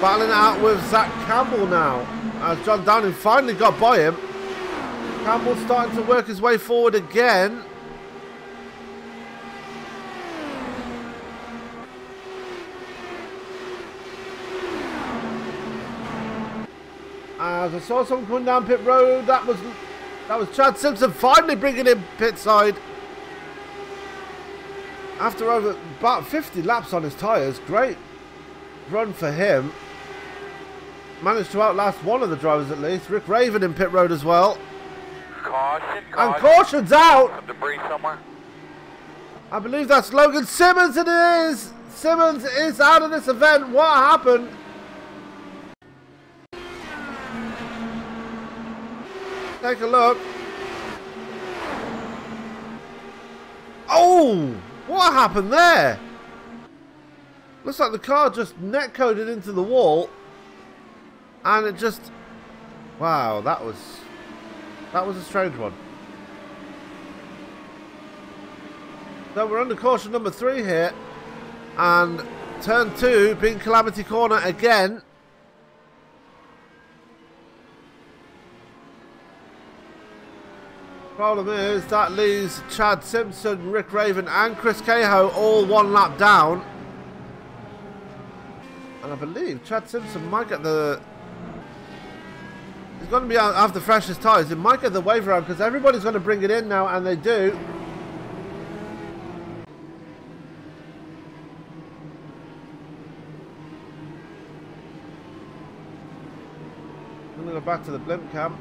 battling it out with Zach Campbell now, as John Downing finally got by him. Campbell starting to work his way forward again. As I saw someone coming down pit road, that was Chad Simpson finally bringing in pit side. After over about 50 laps on his tyres, great run for him. Managed to outlast one of the drivers at least. Rick Raven in pit road as well. Caution. And caution's out. Some debris somewhere. I believe that's Logan Simmons, and it is. Simmons is out of this event. What happened? Take a look. Oh! What happened there? Looks like the car just net-coded into the wall. And it just... Wow, that was a strange one. So we're under caution number 3 here. And turn 2 being Calamity Corner again. Problem is, that leaves Chad Simpson, Rick Raven and Chris Cahill all 1 lap down. And I believe Chad Simpson might get the... He's going to be out of the freshest tyres. He might get the wave around because everybody's going to bring it in now, and they do. I'm going to go back to the blimp cam.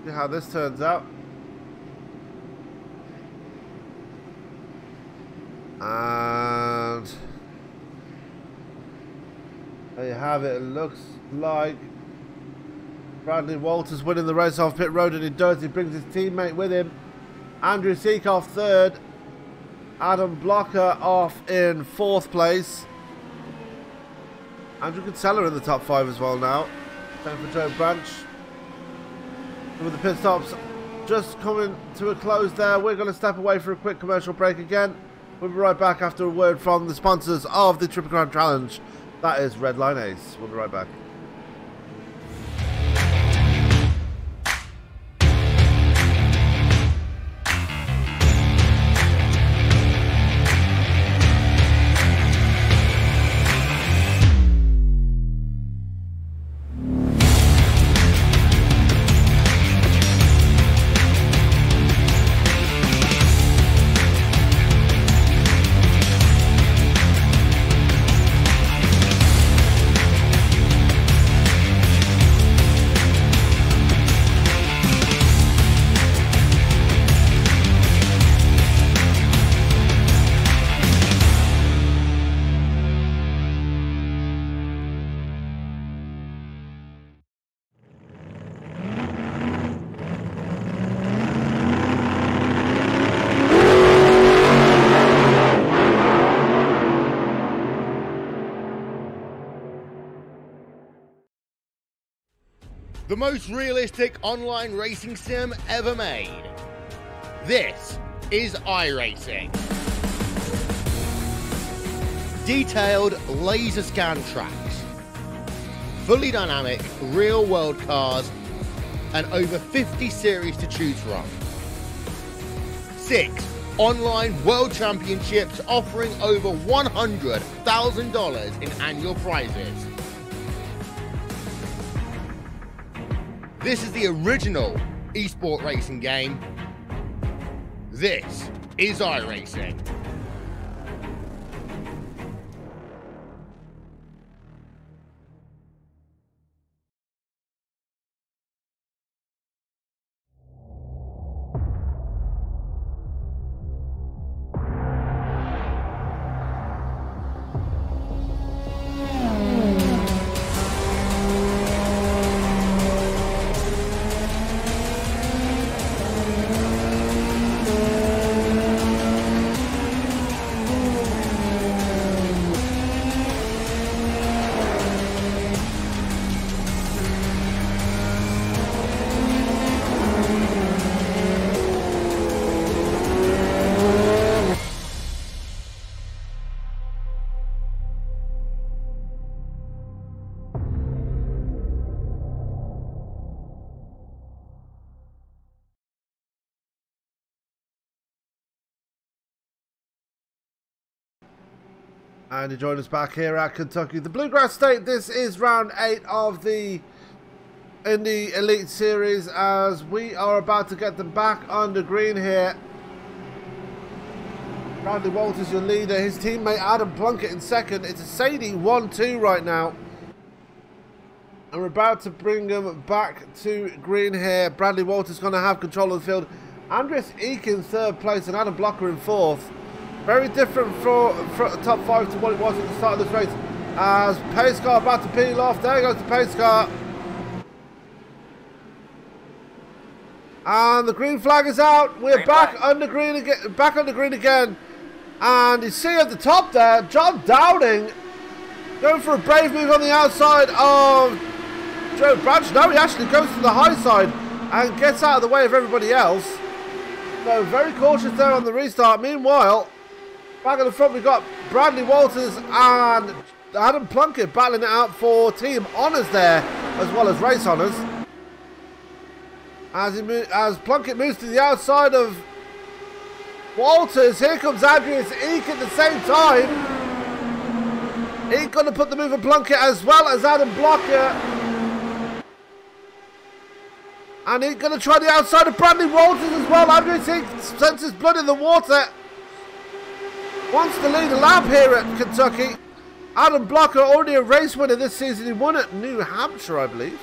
See how this turns out. And there you have it. It looks like Bradley Walters winning the race off pit road, and he does. He brings his teammate with him. Andrew Seekoff 3rd. Adam Blocker off in 4th place. Andrew Kinsella in the top 5 as well now. Same for Joe Branch. With the pit stops just coming to a close there, we're going to step away for a quick commercial break again. We'll be right back after a word from the sponsors of the Triple Crown Challenge. That is Redline Ace. We'll be right back. The most realistic online racing sim ever made. This is iRacing. Detailed laser scan tracks, fully dynamic real world cars, and over 50 series to choose from. 6 online world championships offering over $100,000 in annual prizes. This is the original esport racing game. This is iRacing. And you join us back here at Kentucky. The Bluegrass State, this is round 8 of the Indy Elite Series as we are about to get them back under green here. Bradley Walters, your leader. His teammate Adam Plunkett in second. It's a Sadie 1-2 right now. And we're about to bring them back to green here. Bradley Walters going to have control of the field. Andreas Eek in third place and Adam Blocker in fourth. Very different for top 5 to what it was at the start of this race. As pace car about to peel off. There goes the pace car. And the green flag is out. We're back under green again. Back under green again. And you see at the top there, John Downing going for a brave move on the outside of Joe Branch. No, he actually goes to the high side and gets out of the way of everybody else. So very cautious there on the restart. Meanwhile, back at the front we've got Bradley Walters and Adam Plunkett battling it out for team honours there, as well as race honours. As Plunkett moves to the outside of Walters, here comes Andreas Eek at the same time. Eek going to put the move on Plunkett as well as Adam Blocker. And Eek going to try the outside of Bradley Walters as well. Andreas Eek senses blood in the water. Wants to lead a lap here at Kentucky. Adam Blocker, already a race winner this season. He won at New Hampshire, I believe.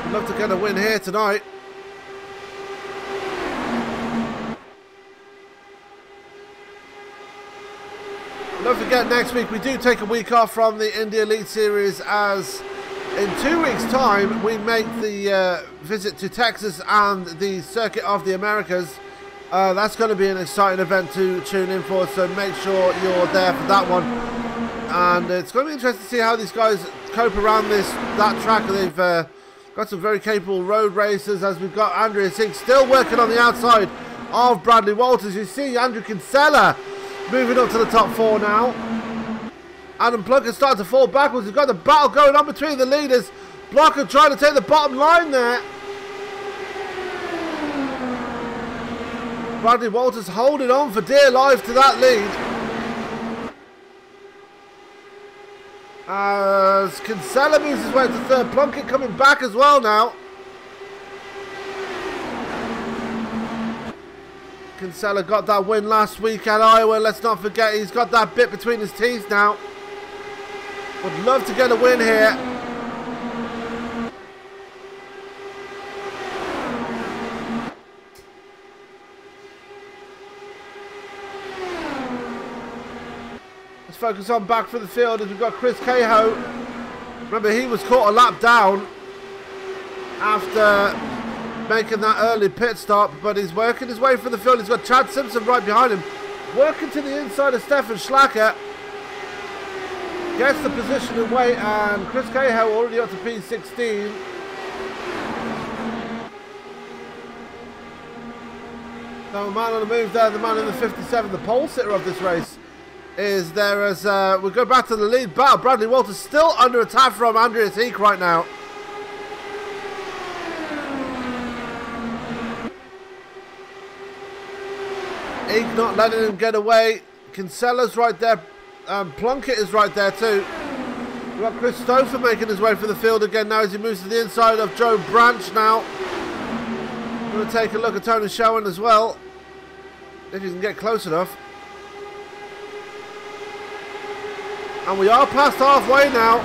I'd love to get a win here tonight. Don't forget, next week we do take a week off from the Indy Elite Series, as in 2 weeks' time we make the visit to Texas and the Circuit of the Americas. That's going to be an exciting event to tune in for, so make sure you're there for that one. And it's going to be interesting to see how these guys cope around that track. They've got some very capable road racers, as we've got Andreas Eek still working on the outside of Bradley Walters. You see Andrew Kinsella moving up to the top 4 now. Adam Plunkett starting to fall backwards. We've got the battle going on between the leaders. Blocker trying to take the bottom line there. Bradley Walters holding on for dear life to that lead. As Kinsella moves his way to third. Plunkett coming back as well now. Kinsella got that win last week at Iowa. Let's not forget, he's got that bit between his teeth now. Would love to get a win here. Let's focus on back for the field as we've got Chris Cahill. Remember, he was caught a lap down after making that early pit stop, but he's working his way for the field. He's got Chad Simpson right behind him, working to the inside of Stefan Schlacker. Gets the position and weight, and Chris Cahill already up to P16. So a man on the move there, the man in the 57, the pole sitter of this race, is there as we go back to the lead battle. Bradley Walters still under attack from Andreas Eek right now. Eek not letting him get away. Kinsella's right there. Plunkett is right there too. We've got Chris Stouffer making his way for the field again now as he moves to the inside of Joe Branch now. I'm going to take a look at Tony Schoen as well, if he can get close enough. And we are past halfway now.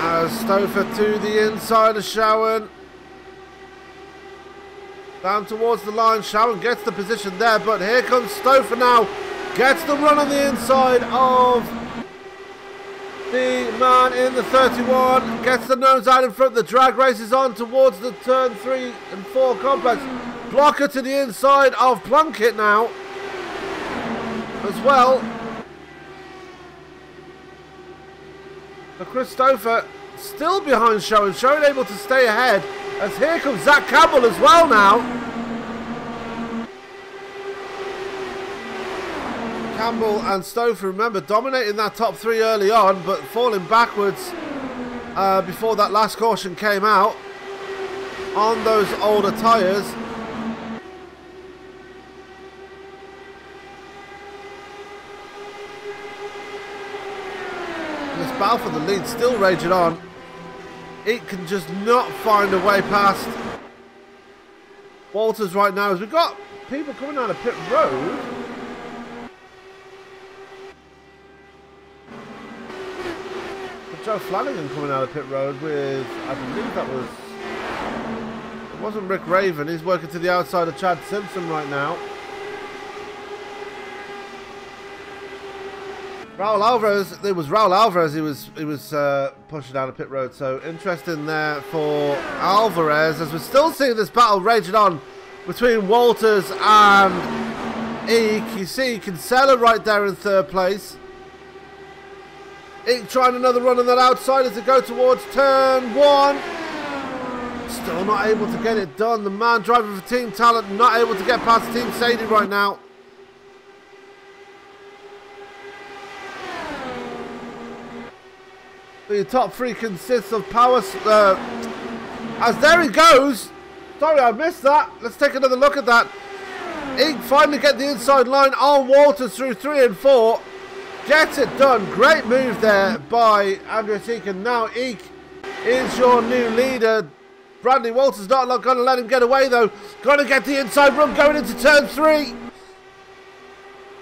As Stouffer to the inside of Schoen. Down towards the line. Schoen gets the position there, but here comes Stouffer now. Gets the run on the inside of the man in the 31. Gets the nose out in front. The drag races on towards the turn 3 and 4 complex. Blocker to the inside of Plunkett now as well. But Chris Stouffer still behind Schoen. Schoen able to stay ahead, as here comes Zach Campbell as well now. Campbell and Stouffer, remember, dominating that top three early on, but falling backwards before that last caution came out on those older tyres. This battle for the lead still raging on. It can just not find a way past Walters right now, as we've got people coming out of pit road. But Joe Flanagan coming out of pit road with, I believe that was, it wasn't Rick Raven. He's working to the outside of Chad Simpson right now. Raul Alvarez, it was Raul Alvarez he was pushing down the pit road, so interesting there for Alvarez, as we're still seeing this battle raging on between Walters and Eek. You see Kinsella right there in third place. Eek trying another run on that outside as they go towards turn one. Still not able to get it done. The man driving for Team Talent not able to get past Team Sadie right now. The top three consists of power. As there he goes. Sorry, I missed that. Let's take another look at that. Eek finally get the inside line on Walters through 3 and 4. Gets it done. Great move there by Andreas Eek. And now Eek is your new leader. Bradley Walters not going to let him get away though. Going to get the inside run going into turn 3.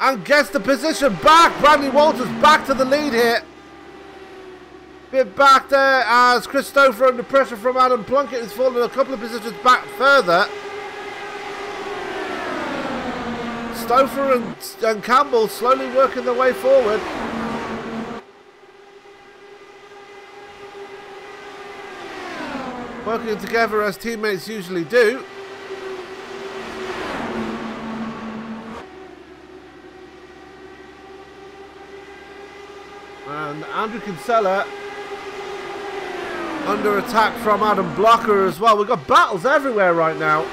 And gets the position back. Bradley Walters back to the lead here. Bit back there as Chris Stouffer under pressure from Adam Plunkett is falling a couple of positions back further. Stouffer and Campbell slowly working their way forward. Working together as teammates usually do. And Andrew Kinsella under attack from Adam Blocker as well. We've got battles everywhere right now.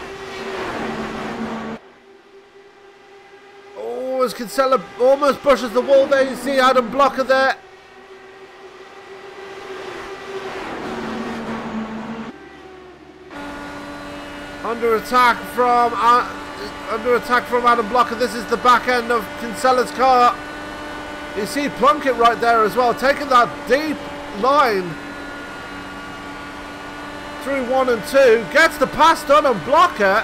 Oh, as Kinsella almost brushes the wall there, you see Adam Blocker there. Under attack from Adam Blocker. This is the back end of Kinsella's car. You see Plunkett right there as well, taking that deep line through 1 and 2. Gets the pass done on Blocker.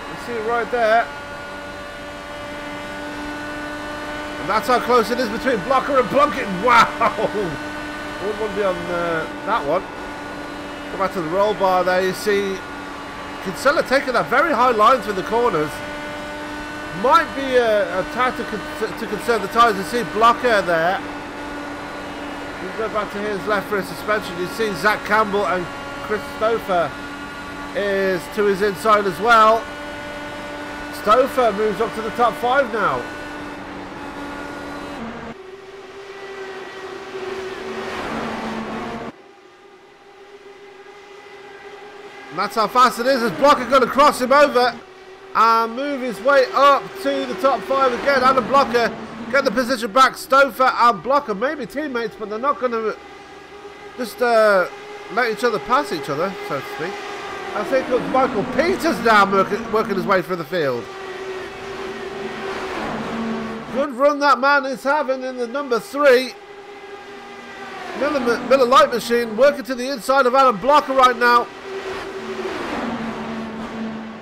You see it right there. And that's how close it is between Blocker and Plunkett. Wow! Wouldn't want to be on that one. Go back to the roll bar there. You see Kinsella taking that very high line through the corners. Might be a tactic to conserve the tyres. You see Blocker there. You go back to his left rear suspension. You see Zach Campbell and Chris Stouffer is to his inside as well. Stouffer moves up to the top 5 now. And that's how fast it is, as Blocker going to cross him over and move his way up to the top 5 again. Adam Blocker get the position back. Stouffer and Blocker, maybe teammates, but they're not going to just let each other pass each other, so to speak. I think it's Michael Peters now working his way through the field. Good run that man is having in the number 3. Miller Light Machine working to the inside of Adam Blocker right now.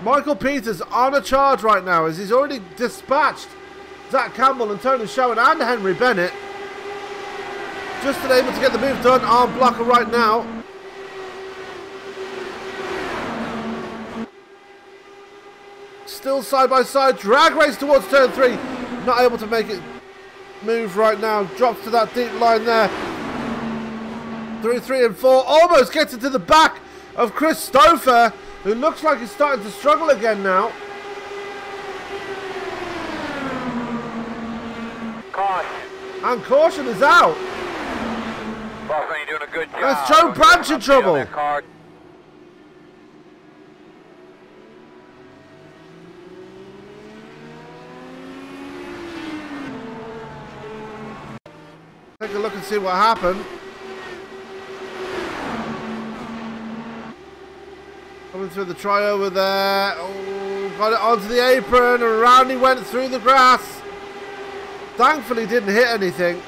Michael Peters on a charge right now, as he's already dispatched Zach Campbell and Tony Schoen and Henry Bennett. Just unable to get the move done on Blocker right now. Still side by side, drag race towards turn 3. Not able to make it move right now. Drops to that deep line there. Through 3 and 4, almost gets into the back of Chris Stouffer, who looks like he's starting to struggle again now. Caution. And caution is out. Boston, you're doing a good job. That's Joe Branch in trouble. Take a look and see what happened. Coming through the try over there. Oh, got it onto the apron, and around he went through the grass. Thankfully didn't hit anything.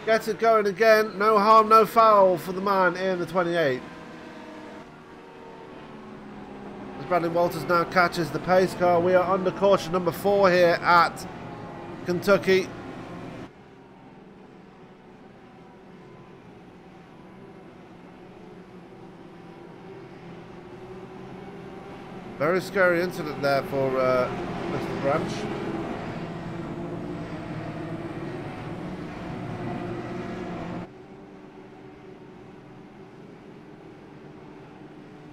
Gets it going again. No harm, no foul for the man in the 28. As Bradley Walters now catches the pace car. We are under caution number 4 here at Kentucky. Very scary incident there for Mr. Branch.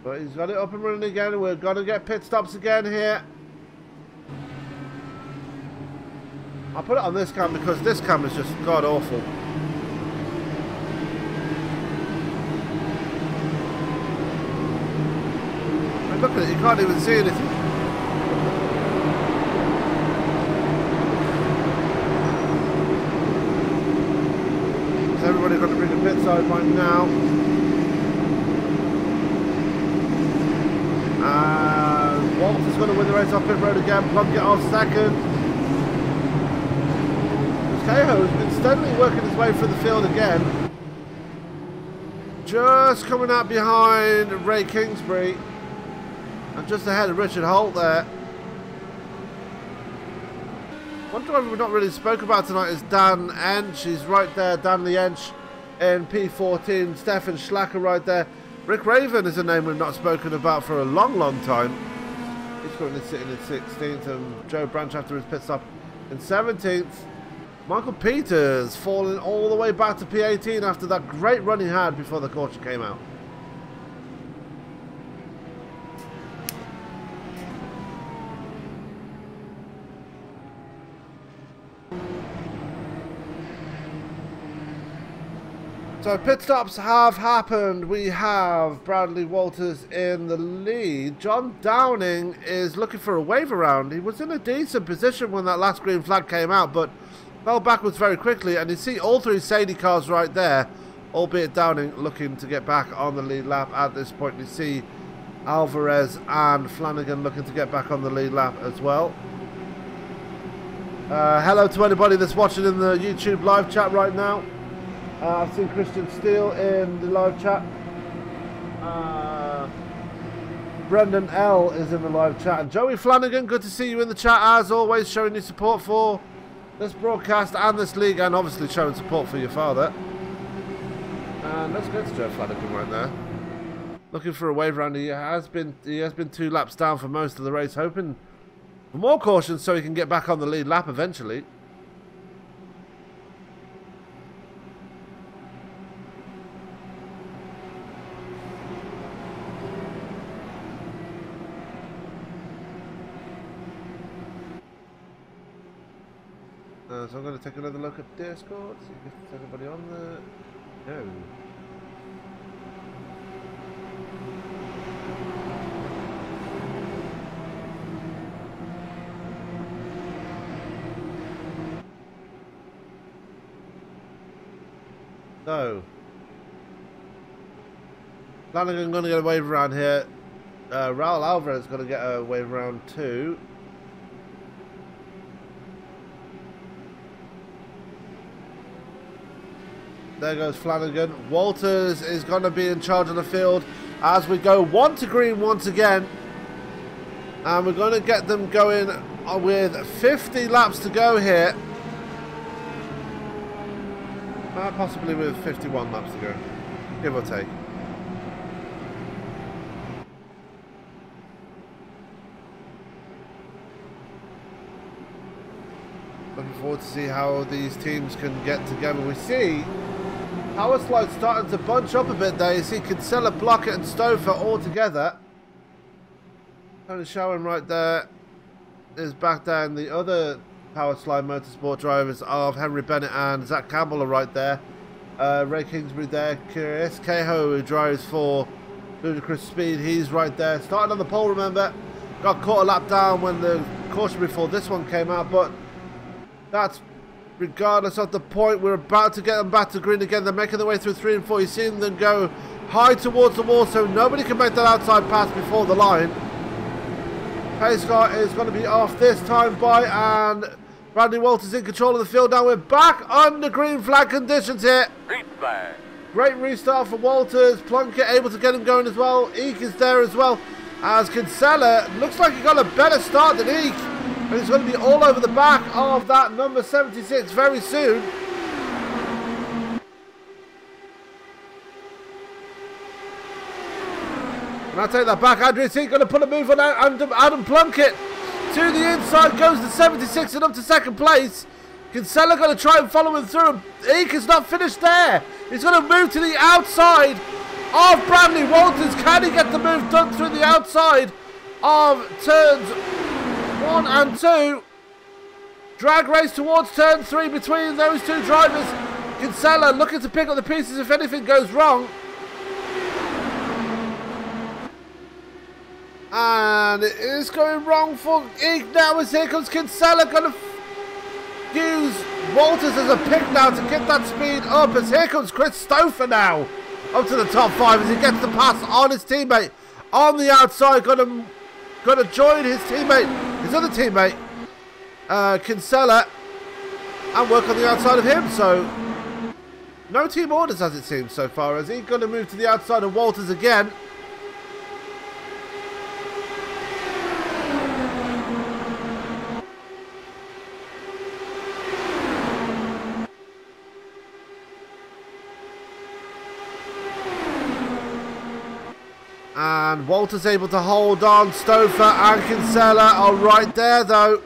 But he's got it up and running again. We're going to get pit stops again here. I'll put it on this cam because this cam is just god awful. And look at it, you can't even see anything. Is everybody going to bring a pit side right now? Walter's going to win the race off pit road again. Plunkett off second. Cahill has been steadily working his way through the field again. Just coming out behind Ray Kingsbury. And just ahead of Richard Holt there. One driver we've not really spoke about tonight is Dan Ench. He's right there, Dan the Ench in P14. Stefan Schlacker right there. Rick Raven is a name we've not spoken about for a long, long time. He's currently sitting in 16th, and Joe Branch after his pit stop in 17th. Michael Peters falling all the way back to P18 after that great run he had before the caution came out. So pit stops have happened. We have Bradley Walters in the lead. John Downing is looking for a wave around. He was in a decent position when that last green flag came out, but fell backwards very quickly. And you see all 3 Sadie cars right there, albeit Downing looking to get back on the lead lap at this point. You see Alvarez and Flanagan looking to get back on the lead lap as well. Hello to anybody that's watching in the YouTube live chat right now. I've seen Christian Steele in the live chat. Brendan L is in the live chat. And Joey Flanagan, good to see you in the chat as always, showing your support for this broadcast and this league, and obviously showing support for your father. And let's go to Joe Flanagan right there. Looking for a wave round. He has been 2 laps down for most of the race, hoping for more caution so he can get back on the lead lap eventually. So I'm going to take another look at Discord, see if there's anybody on there. No. So, Flanagan going to get a wave around here. Raul Alvarez is going to get a wave around too. There goes Flanagan. Walters is going to be in charge of the field as we go 1 to green once again. And we're going to get them going with 50 laps to go here. Possibly with 51 laps to go, give or take. Looking forward to see how these teams can get together. We see Power Slide starting to bunch up a bit there. You see Kinsella, Blockett and Stouffer all together. Tony Showen right there is back down. The other Power Slide Motorsport drivers of Henry Bennett and Zach Campbell are right there. Ray Kingsbury there. Chris Cahill, who drives for Ludicrous Speed, he's right there. Started on the pole, remember. Got caught a lap down when the caution before this one came out, but that's regardless of the point. We're about to get them back to green again. They're making their way through 3 and 4. You're seeing them go high towards the wall, so nobody can make that outside pass before the line. Pace car is going to be off this time by, and Bradley Walters in control of the field. Now we're back under green flag conditions here. Green flag. Great restart for Walters. Plunkett able to get him going as well. Eek is there as well. As Kinsella looks like he got a better start than Eek. And he's going to be all over the back of that number 76 very soon. And I'll take that back. Andrew Eek going to put a move on Adam Plunkett. To the inside goes the 76 and up to second place. Kinsella going to try and follow him through. Eek is not finished there. He's going to move to the outside of Bradley Walters. Can he get the move done through the outside of turns 1 and 2? Drag race towards turn 3 between those two drivers. Kinsella looking to pick up the pieces if anything goes wrong. And it is going wrong for Eek now, as here comes Kinsella, going to use Walters as a pick now to get that speed up, as here comes Chris Stouffer now up to the top 5 as he gets the pass on his teammate on the outside, going to join his teammate, his other teammate Kinsella, and work on the outside of him. So no team orders as it seems so far, as he's going to move to the outside of Walters again. And Walters able to hold on. Stouffer and Kinsella are right there though.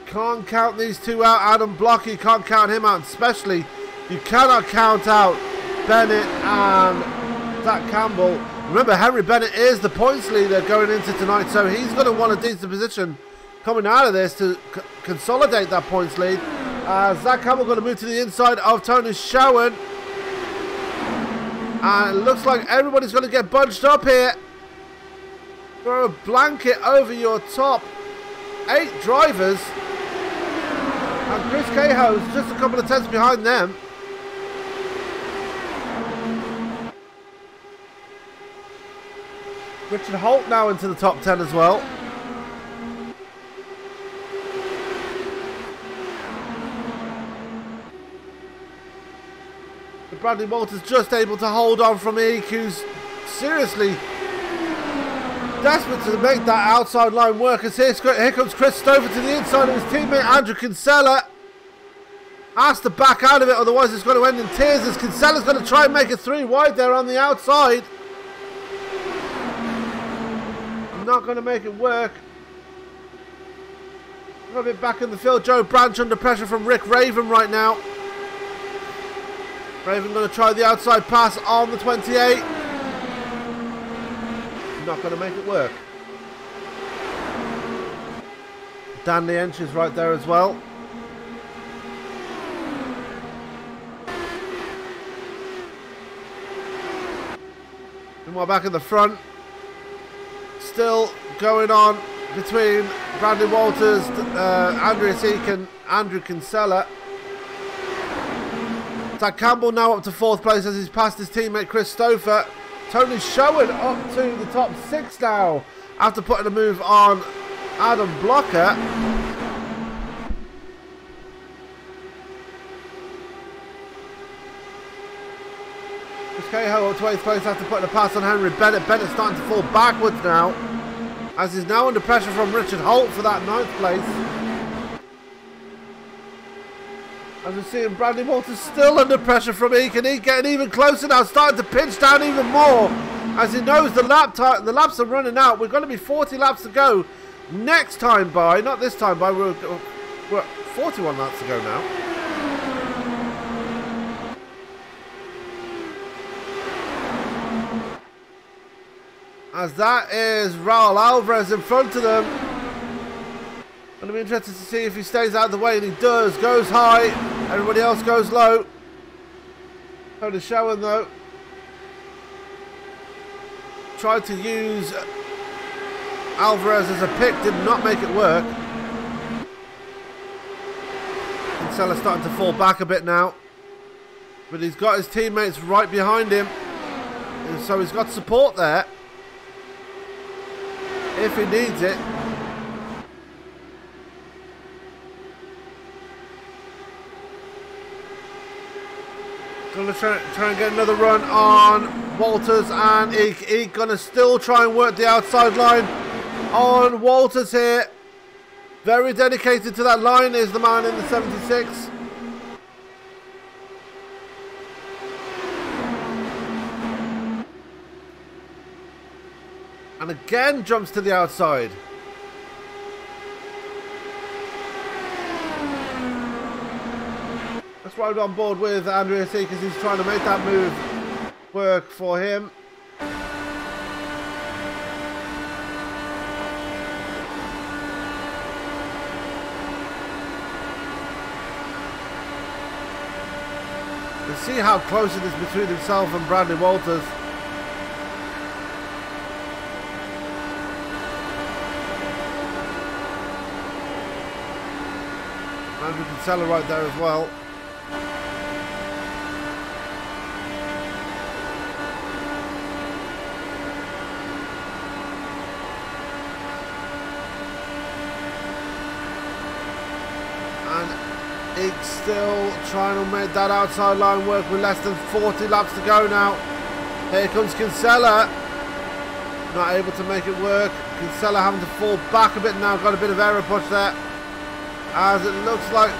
Can't count these two out. Adam Block, you can't count him out. Especially, you cannot count out Bennett and Zach Campbell. Remember, Henry Bennett is the points leader going into tonight, so he's going to want a decent position coming out of this to consolidate that points lead. Zach Campbell going to move to the inside of Tony Schowen. And it looks like everybody's going to get bunched up here. Throw a blanket over your top 8 drivers. And Chris Cahoe's just a couple of tenths behind them. Richard Holt now into the top 10 as well. Bradley Walters just able to hold on from Eek, who's seriously desperate to make that outside line work. As here comes Chris Stouffer to the inside of his teammate Andrew Kinsella. Has to back out of it, otherwise it's going to end in tears, as Kinsella's going to try and make it 3 wide there on the outside. Not going to make it work. A little bit back in the field. Joe Branch under pressure from Rick Raven right now. Raven going to try the outside pass on the 28. Not going to make it work. Dan Liench is right there as well. Meanwhile, back in the front, still going on between Bradley Walters, Andreas Eek and Andrew Kinsella. Zach Campbell now up to 4th place as he's passed his teammate Chris Stouffer. Tony Schowen up to the top 6 now after putting a move on Adam Blocker. Chris Cahoe up to 8th place after putting a pass on Henry Bennett. Bennett starting to fall backwards now, as he's now under pressure from Richard Holt for that 9th place. As we're seeing Bradley Walters still under pressure from Eek, and Eek getting even closer now, starting to pinch down even more, as he knows the laps are running out. We're going to be 40 laps to go next time by, not this time by, we're 41 laps to go now. As that is Raul Alvarez in front of them. Going to be interested to see if he stays out of the way, and he does. Goes high. Everybody else goes low. Tony Schowen though tried to use Alvarez as a pick did not make it work. Kinsella's starting to fall back a bit now. But he's got his teammates right behind him. And so he's got support there. If he needs it. Gonna try and get another run on Walters and Eek gonna still try and work the outside line on Walters here. Very dedicated to that line is the man in the 76. And again jumps to the outside. Let's ride on board with Andreas Eek as he's trying to make that move work for him. You see how close it is between himself and Bradley Walters. Andrew Kinsella right there as well. And Eek still trying to make that outside line work with less than 40 laps to go now. Here comes Kinsella. Not able to make it work. Kinsella having to fall back a bit now. Got a bit of error push there. As it looks like,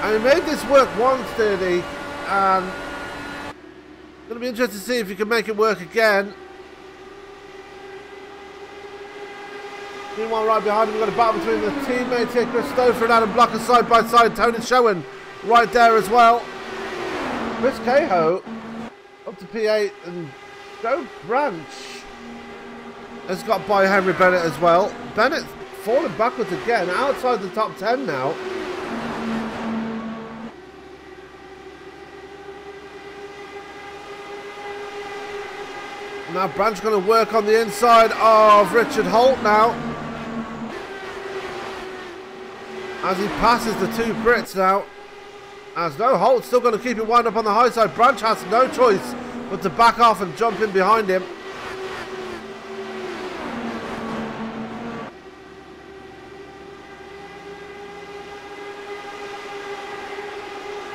and he made this work once, did he? And going to be interested to see if he can make it work again. Meanwhile, right behind him, we've got a battle between the teammates here. Chris Stouffer and Adam Blocker side by side. Tony Schoen right there as well. Chris Cahoe up to P8 and Joe Branch has got by Henry Bennett as well. Bennett falling backwards again, outside the top 10 now. Now Branch going to work on the inside of Richard Holt now. As he passes the two Brits now. As no, Holt's still going to keep it wound up on the high side. Branch has no choice but to back off and jump in behind him.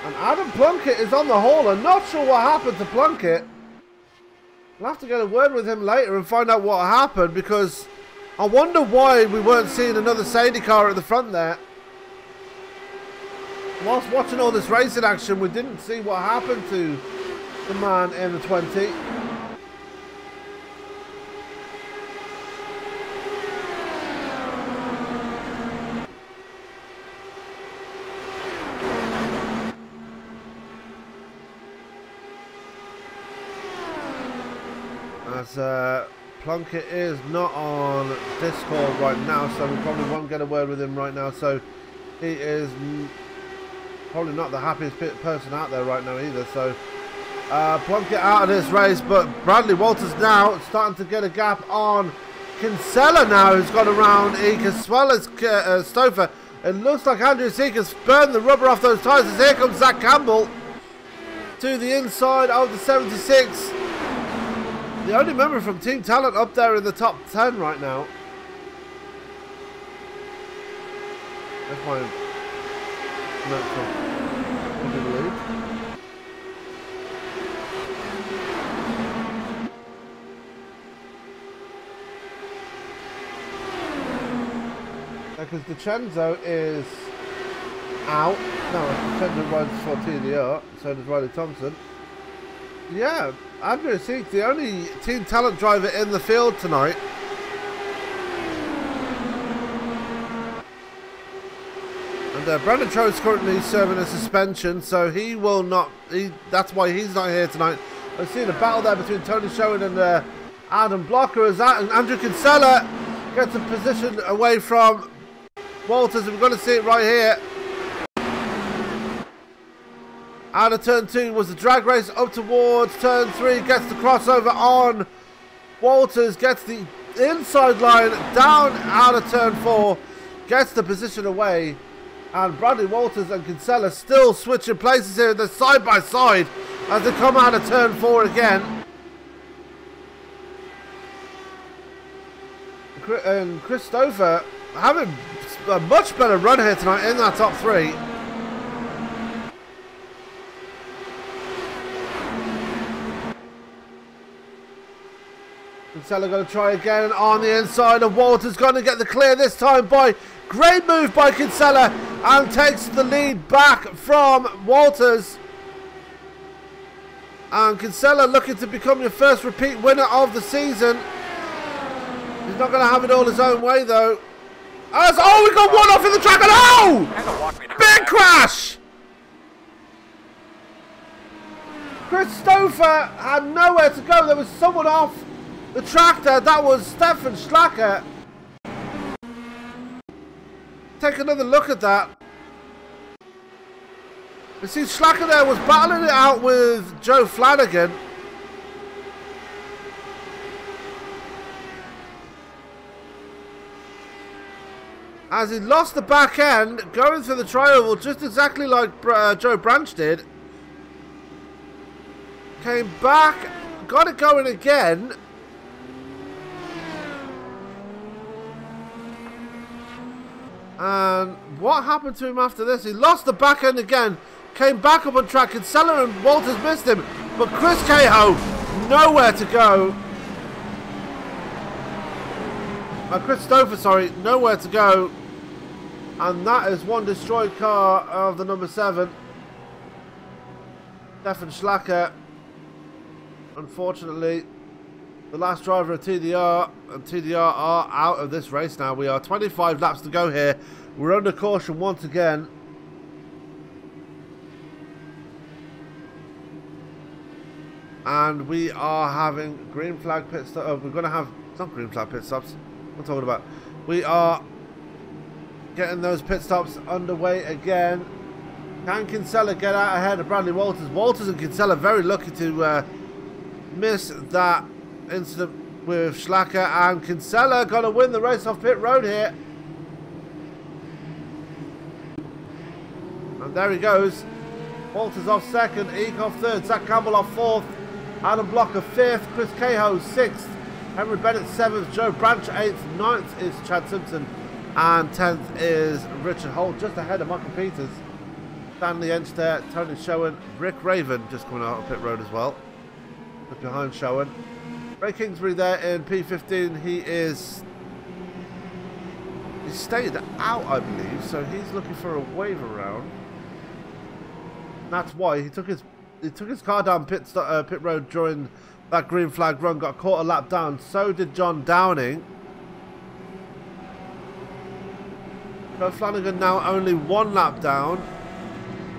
And Adam Plunkett is on the haul. I'm not sure what happened to Plunkett. We'll have to get a word with him later and find out what happened, because I wonder why we weren't seeing another Sadie car at the front there. Whilst watching all this racing action, we didn't see what happened to the man in the 20. As Plunkett is not on Discord right now, so we probably won't get a word with him right now. So he is probably not the happiest person out there right now either. So Plunkett out of this race, but Bradley Walters now starting to get a gap on Kinsella now, who's got around Eek as well as Stouffer. It looks like Andrew Eek has burned the rubber off those tyres, as here comes Zach Campbell to the inside of the 76. The only member from Team Talent up there in the top 10 right now. That's my note from the league. Because DiCenzo is out. No, DiCenzo rides for TDR, so does Riley Thompson. Yeah, Andrew Eek, the only Team Talent driver in the field tonight. And Brandon Cho is currently serving a suspension, so he will not. That's why he's not here tonight. I've seen a battle there between Tony Schoen and Adam Blocker, as that, and Andrew Kinsella gets a position away from Walters, and we're going to see it right here. Out of turn 2 was the drag race up towards turn 3, gets the crossover on Walters, gets the inside line, down out of turn 4, gets the position away, and Bradley Walters and Kinsella still switching places here. They're side by side as they come out of turn 4 again. And Christopher having a much better run here tonight in that top 3. Kinsella going to try again on the inside, and Walters going to get the clear this time by great move by Kinsella, and takes the lead back from Walters. And Kinsella looking to become your first repeat winner of the season. He's not going to have it all his own way though. Oh, we got one off in the track, and oh! Big crash! Christopher had nowhere to go. There was someone off the track there. That was Stefan Schlacker. Take another look at that. You see, Schlacker there was battling it out with Joe Flanagan. As he lost the back end, going through the tri-oval just exactly like Joe Branch did. Came back, got it going again. And what happened to him after this? He lost the back end again, came back up on track. Kinsella and Walters missed him, but Chris Cahill, nowhere to go. Christopher, sorry, nowhere to go. And that is one destroyed car of the number 7. Stefan Schlacker. Unfortunately, the last driver of TDR, and TDR are out of this race now. We are 25 laps to go here. We're under caution once again. And we are having green flag pit stop. Oh, we're going to have some green flag pit stops. What I'm talking about. We are getting those pit stops underway again. Can Kinsella get out ahead of Bradley Walters? Walters and Kinsella very lucky to miss that incident with Schlacker, and Kinsella going to win the race off pit road here. And there he goes. Walters off 2nd, Eek off 3rd, Zach Campbell off 4th, Adam Blocker 5th, Chris Cahill 6th, Henry Bennett 7th, Joe Branch 8th, 9th is Chad Simpson, and 10th is Richard Holt, just ahead of Michael Peters. Stanley Ench there, Tony Showen, Rick Raven just coming out of pit road as well, just behind Showen. Ray Kingsbury there in P15, he stayed out, I believe, so he's looking for a wave around. That's why he took his car down pit road during that green flag run, got caught a lap down. So did John Downing. Joe Flanagan now only 1 lap down,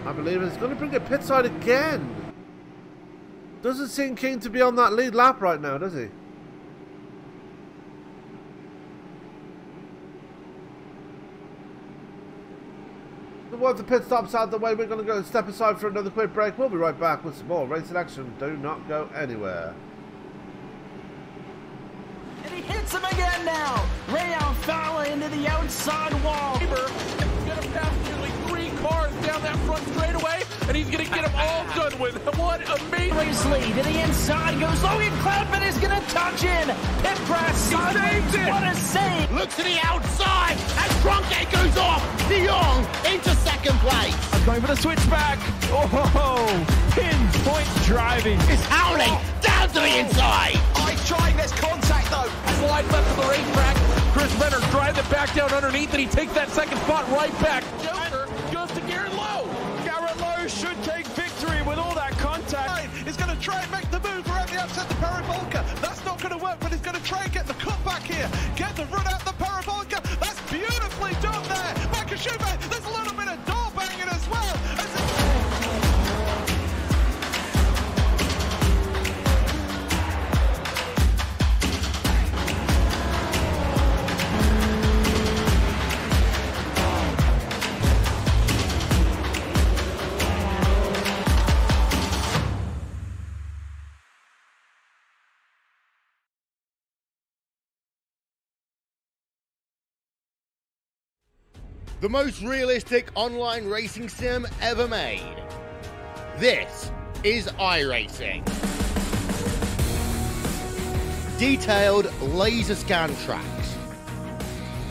I believe. He's going to bring it pit side again. Doesn't seem keen to be on that lead lap right now, does he? Once the pit stops out the way, we're going to go step aside for another quick break. We'll be right back with some more racing action. Do not go anywhere. And he hits him again now. Rayon Fowler into the outside wall. He's going to pass nearly 3 cars down that front straightaway, and he's going to get them all done with. What amazing Race lead to the inside goes Logan Cloudman is going to touch in. Pit press sideways. What a save. Look to the outside as Cronkite goes off. De Jong into 2nd place. Going for the switchback. Oh, pinpoint driving. It's howling down to the inside. Nice trying, there's contact though. slide left of the racetrack. Chris Renner drives it back down underneath, and he takes that 2nd spot right back. Joker goes to Garrett Lowe. Garrett Lowe should take victory with all that contact. He's going to try and make the move around the upset the parabolica. That's not going to work, but he's going to try and get the cut back here. Get the run out the parabolica. That's beautifully done there. Michael Schumacher, there's a little bit of door banging as well. The most realistic online racing sim ever made. This is iRacing. Detailed laser scan tracks,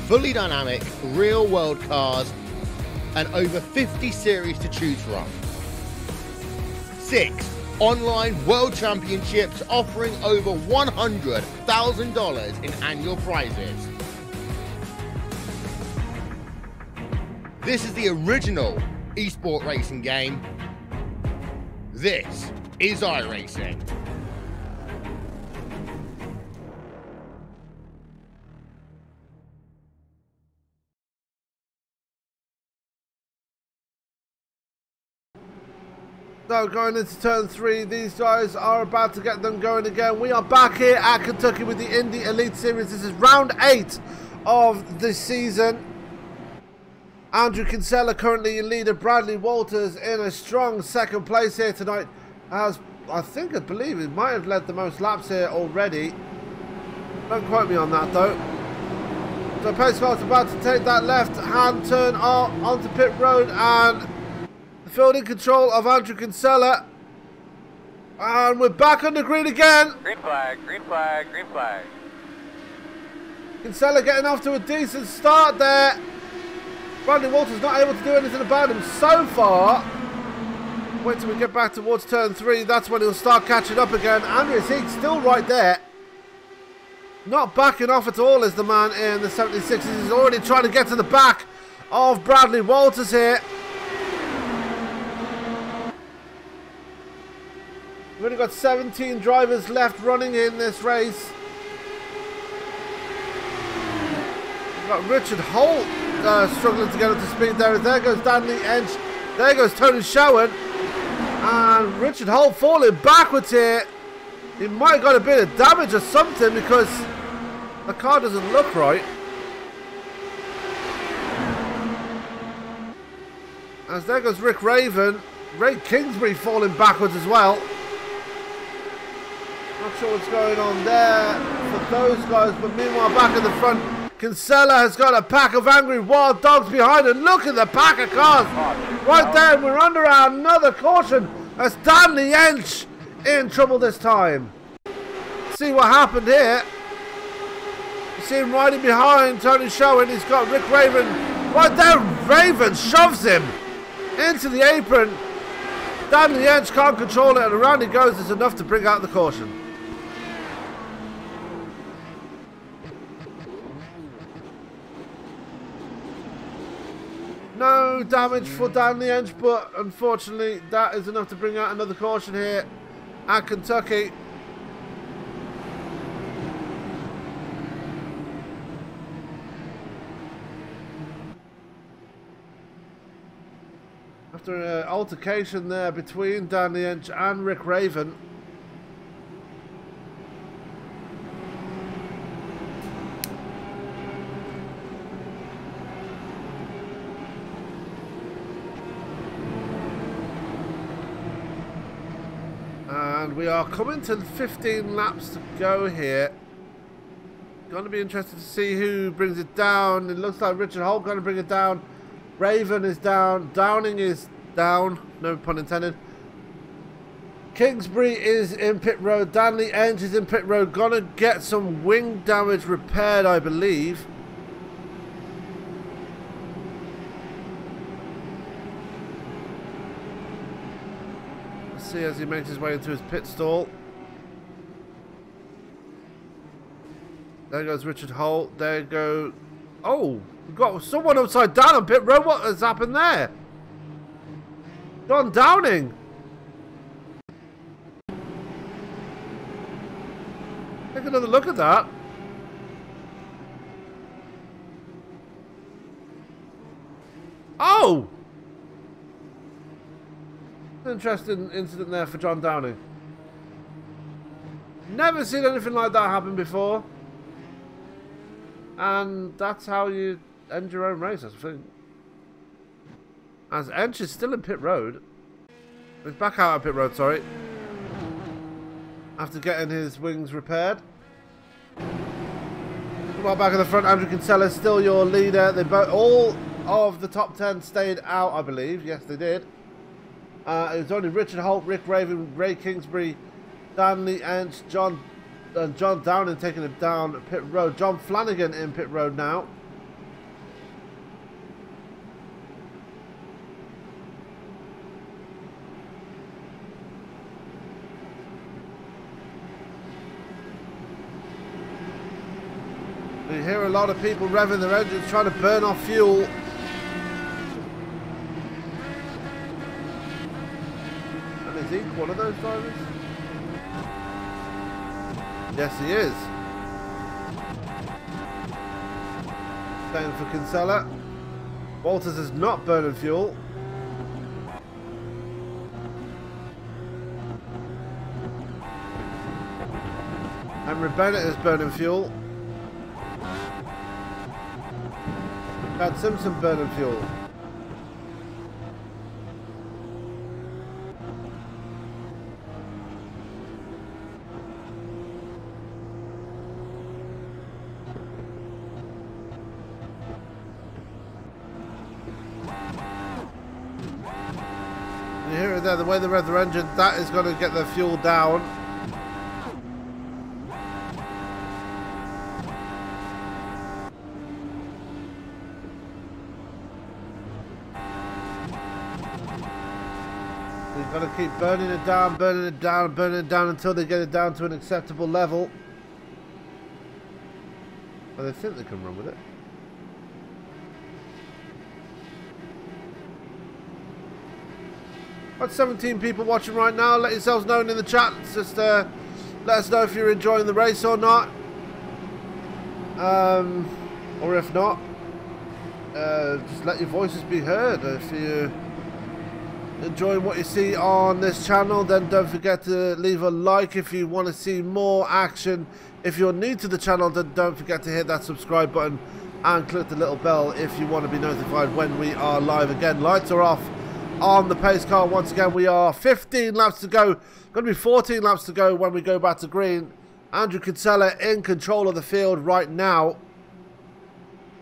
fully dynamic real world cars, and over 50 series to choose from. 6 online world championships offering over $100,000 in annual prizes. This is the original esport racing game. This is iRacing. So going into turn 3, these guys are about to get them going again. We are back here at Kentucky with the Indy Elite Series. This is round 8 of the season. Andrew Kinsella currently in leader. Bradley Walters in a strong second place here tonight. As I believe he might have led the most laps here already. Don't quote me on that though. So pace car's about to take that left hand turn onto pit road, and the field in control of Andrew Kinsella. And we're back on the green again. Green flag, green flag, green flag. Kinsella getting off to a decent start there. Bradley Walters not able to do anything about him so far. Wait till we get back towards turn 3. That's when he'll start catching up again. Andreas Heek's still right there. Not backing off at all is the man in the 76s. He's already trying to get to the back of Bradley Walters here. We've only got 17 drivers left running in this race. We've got Richard Holt struggling to get up to speed there. There goes Danley Edge. There goes Tony Showen. And Richard Holt falling backwards here. He might have got a bit of damage or something because the car doesn't look right. As there goes Rick Raven. Ray Kingsbury falling backwards as well. Not sure what's going on there for those guys, but meanwhile back in the front, Kinsella has got a pack of angry wild dogs behind, and look at the pack of cars right there. We're under another caution as Danley Ench in trouble this time. See what happened here. You see him riding behind Tony Showen. He's got Rick Raven right there. Raven shoves him into the apron. Danley Ench can't control it, and around he goes. It's enough to bring out the caution. No damage for Danley Edge, but unfortunately that is enough to bring out another caution here at Kentucky. After an altercation there between Danley Edge and Rick Raven. And we are coming to 15 laps to go here. Going to be interested to see who brings it down. It looks like Richard Holt going to bring it down. Raven is down. Downing is down. No pun intended. Kingsbury is in pit road. Danley Edge is in pit road. Going to get some wing damage repaired, I believe. See as he makes his way into his pit stall. There goes Richard Holt. There go. Oh, we've got someone upside down on pit road. What has happened there? John Downing. Take another look at that. Oh! Interesting incident there for John Downing. Never seen anything like that happen before. And that's how you end your own race, I think. As Ench is still in pit road. He's back out of pit road, sorry. After getting his wings repaired. Well, back in the front, Andrew Kinsella is still your leader. They both all of the top 10 stayed out, I believe. Yes, they did. It was only Richard Holt, Rick Raven, Ray Kingsbury, Stanley Ench, John Downing taking it down pit road. John Flanagan in pit road now. You hear a lot of people revving their engines, trying to burn off fuel. And is Eke one of those drivers? Yes, he is. Staying for Kinsella. Walters is not burning fuel. Henry Bennett is burning fuel. Chad Simpson burning fuel. You hear it there, the way they rev their engine, that is going to get their fuel down. Got to keep burning it down, burning it down, burning it down until they get it down to an acceptable level. Well, they think they can run with it. Got 17 people watching right now. Let yourselves know in the chat. Just let us know if you're enjoying the race or not. Or if not, just let your voices be heard. If you enjoying what you see on this channel, then don't forget to leave a like if you want to see more action. If you're new to the channel, then don't forget to hit that subscribe button and click the little bell if you want to be notified when we are live again. Lights are off on the pace car once again. We are 15 laps to go, going to be 14 laps to go when we go back to green. Andrew Kinsella in control of the field right now,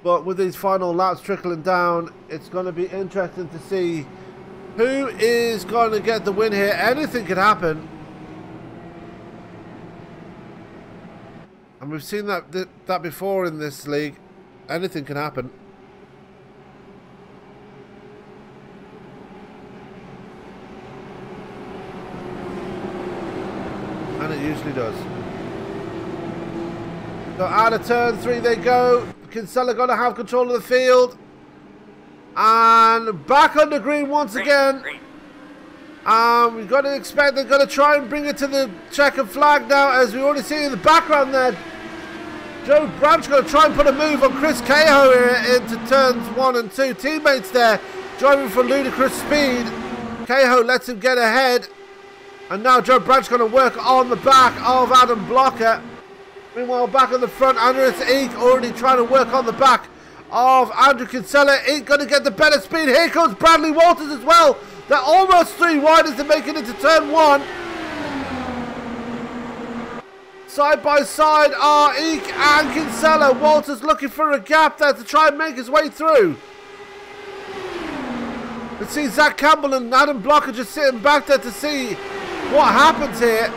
but with these final laps trickling down, it's going to be interesting to see who is going to get the win here. Anything could happen. And we've seen that before in this league. Anything can happen. And it usually does. So out of turn 3 they go. Kinsella going to have control of the field. And back on the green once again. We've got to expect they're going to try and bring it to the checkered flag now, as we already see in the background there. Joe Branch going to try and put a move on Chris Cahill here into turns 1 and 2. Teammates there driving for ludicrous speed. Cahill lets him get ahead. And now Joe Branch going to work on the back of Adam Blocker. Meanwhile, back on the front, Andreas Eek already trying to work on the back of Andrew Kinsella. Ain't going to get the better speed. Here comes Bradley Walters as well. They're almost 3 wide as they make it into turn 1. Side by side are Eek and Kinsella. Walters looking for a gap there to try and make his way through. Let's see Zach Campbell and Adam Blocker just sitting back there to see what happens here.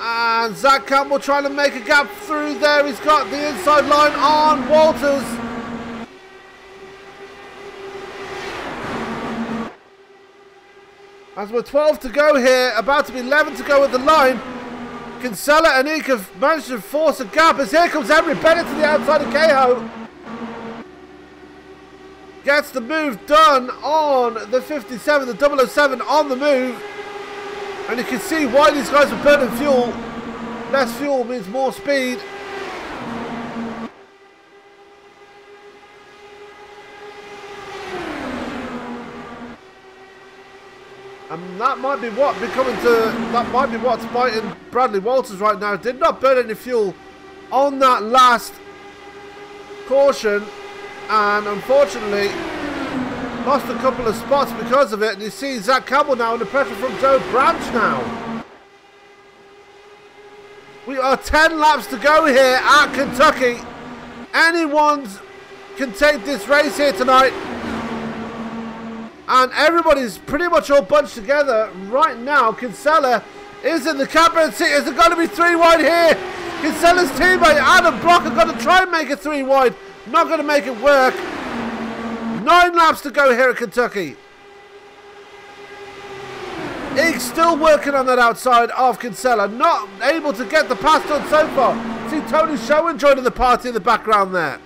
And Zach Campbell trying to make a gap through there. He's got the inside line on Walters. As we're 12 to go here, about to be 11 to go at the line. Kinsella and Eek have managed to force a gap as here comes Henry Bennett to the outside of Cahill. Gets the move done on the 57, the 007 on the move. And you can see why these guys are burning fuel. Less fuel means more speed. And that might be what's biting Bradley Walters right now. Did not burn any fuel on that last caution, and unfortunately lost a couple of spots because of it. And you see Zach Campbell now under pressure from Joe Branch now. We are 10 laps to go here at Kentucky. Anyone can take this race here tonight. And everybody's pretty much all bunched together right now. Kinsella is in the captain seat. Is it going to be 3 wide here? Kinsella's teammate Adam Block are going to try and make it 3 wide. Not going to make it work. 9 laps to go here at Kentucky. Eek still working on that outside of Kinsella. Not able to get the pass done so far. See Tony Showen joining the party in the background there.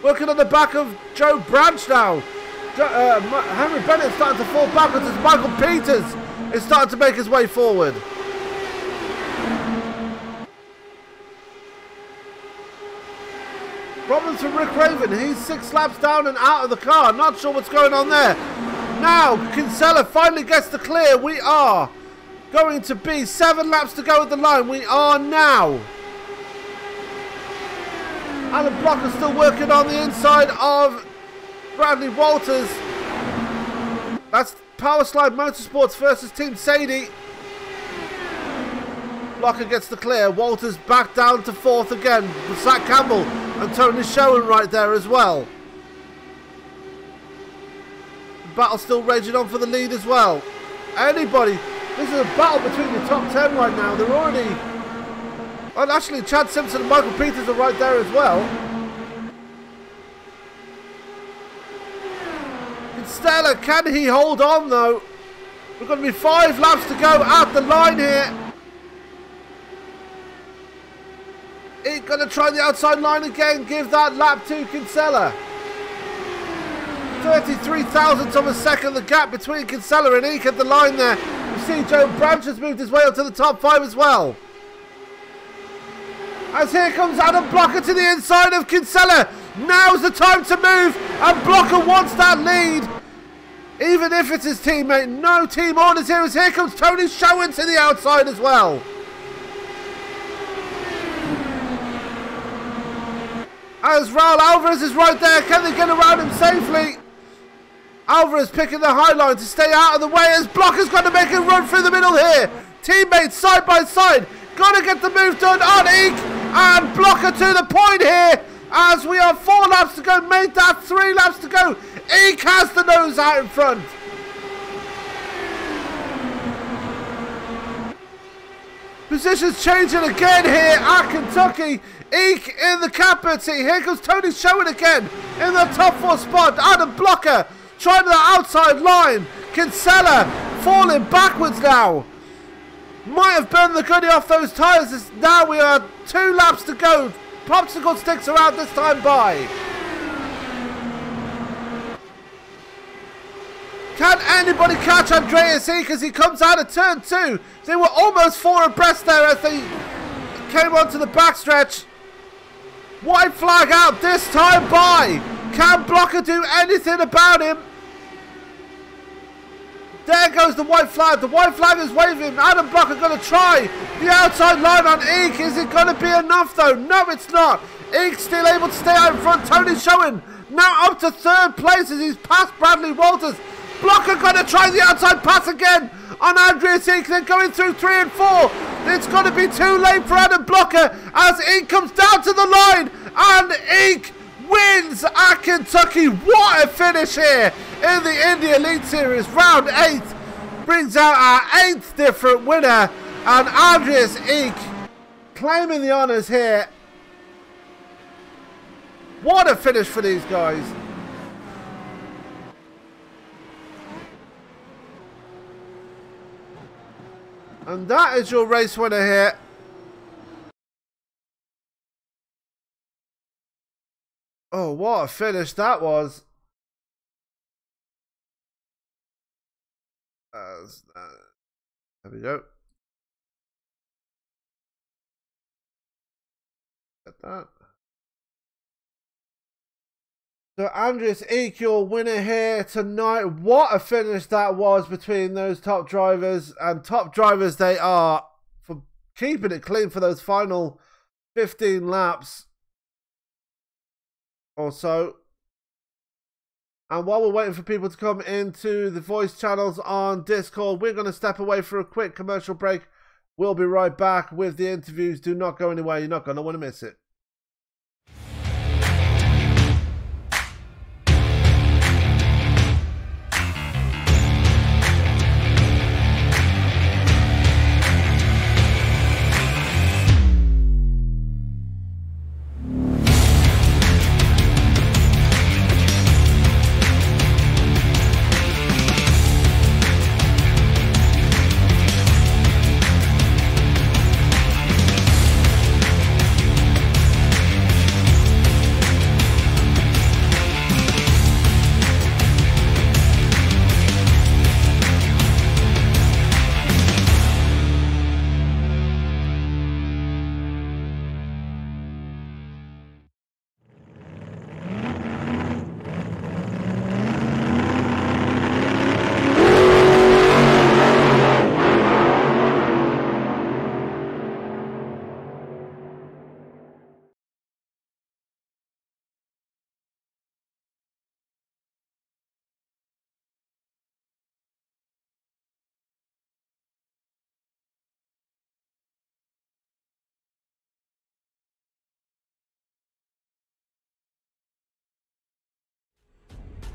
Working on the back of Joe Branch now. Henry Bennett starting to fall backwards as Michael Peters is starting to make his way forward. Problems for Rick Raven. He's 6 laps down and out of the car. Not sure what's going on there. Now, Kinsella finally gets the clear. We are going to be 7 laps to go at the line. We are now. Alan Block is still working on the inside of Bradley Walters. That's Powerslide Motorsports versus Team Sadie. Blocker gets the clear. Walters back down to 4th again. Zach Campbell and Tony Showen right there as well. The battle still raging on for the lead as well. Anybody, this is a battle between the top 10 right now. They're already... Well, actually, Chad Simpson and Michael Peters are right there as well. Stella, can he hold on though? We're going to be 5 laps to go at the line here. He's going to try the outside line again. Give that lap to Kinsella. 33 thousandths of a second. The gap between Kinsella and Eek at the line there. You see Joe Branch has moved his way up to the top 5 as well. As here comes Adam Blocker to the inside of Kinsella. Now's the time to move. And Blocker wants that lead. Even if it's his teammate. No team orders here as here comes Tony Showen to the outside as well. As Raul Alvarez is right there. Can they get around him safely? Alvarez picking the high line to stay out of the way as Blocker's got to make a run through the middle here. Teammates side by side. Got to get the move done on Eek. And Blocker to the point here. As we are 4 laps to go. Made that 3 laps to go. Eek has the nose out in front. Positions changing again here at Kentucky. Eek in the captain seat. Here comes Tony Showen again in the top 4 spot. Adam Blocker trying the outside line. Kinsella falling backwards now. Might have burned the goodie off those tyres. Now we are 2 laps to go. Popsicle sticks are out this time by. Can anybody catch Andreas Eek as he comes out of turn 2? They were almost 4 abreast there as they came onto the backstretch. White flag out this time by. Can Blocker do anything about him? There goes the white flag. The white flag is waving. Adam Blocker going to try the outside line on Eek. Is it going to be enough though? No, it's not. Eek still able to stay out in front. Tony Showen now up to 3rd place as he's passed Bradley Walters. Blocker going to try the outside pass again on Andreas Eek. Then going through 3 and 4. It's going to be too late for Adam Blocker as Eek comes down to the line. And Eek wins at Kentucky. What a finish here in the Indy Elite Series. Round 8 brings out our 8th different winner. And Andreas Eek claiming the honours here. What a finish for these guys. And that is your race winner here. Oh, what a finish that was. There we go. Get that. So Andreas Eek, your winner here tonight. What a finish that was between those top drivers. And top drivers they are for keeping it clean for those final 15 laps or so. And while we're waiting for people to come into the voice channels on Discord, we're going to step away for a quick commercial break. We'll be right back with the interviews. Do not go anywhere. You're not going to want to miss it.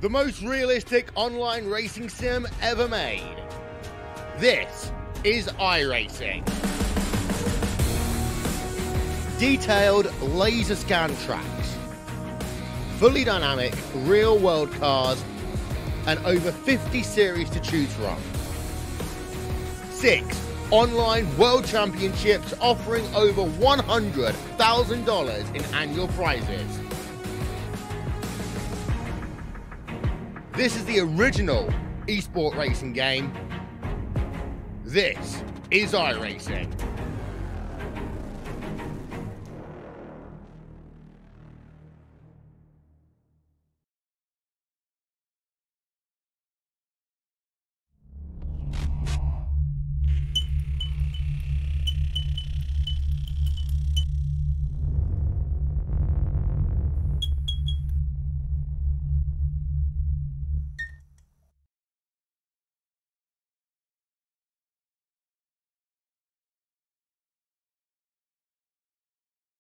The most realistic online racing sim ever made. This is iRacing. Detailed laser scan tracks, fully dynamic real world cars, and over 50 series to choose from. 6 online world championships offering over $100,000 in annual prizes. This is the original esport racing game. This is iRacing.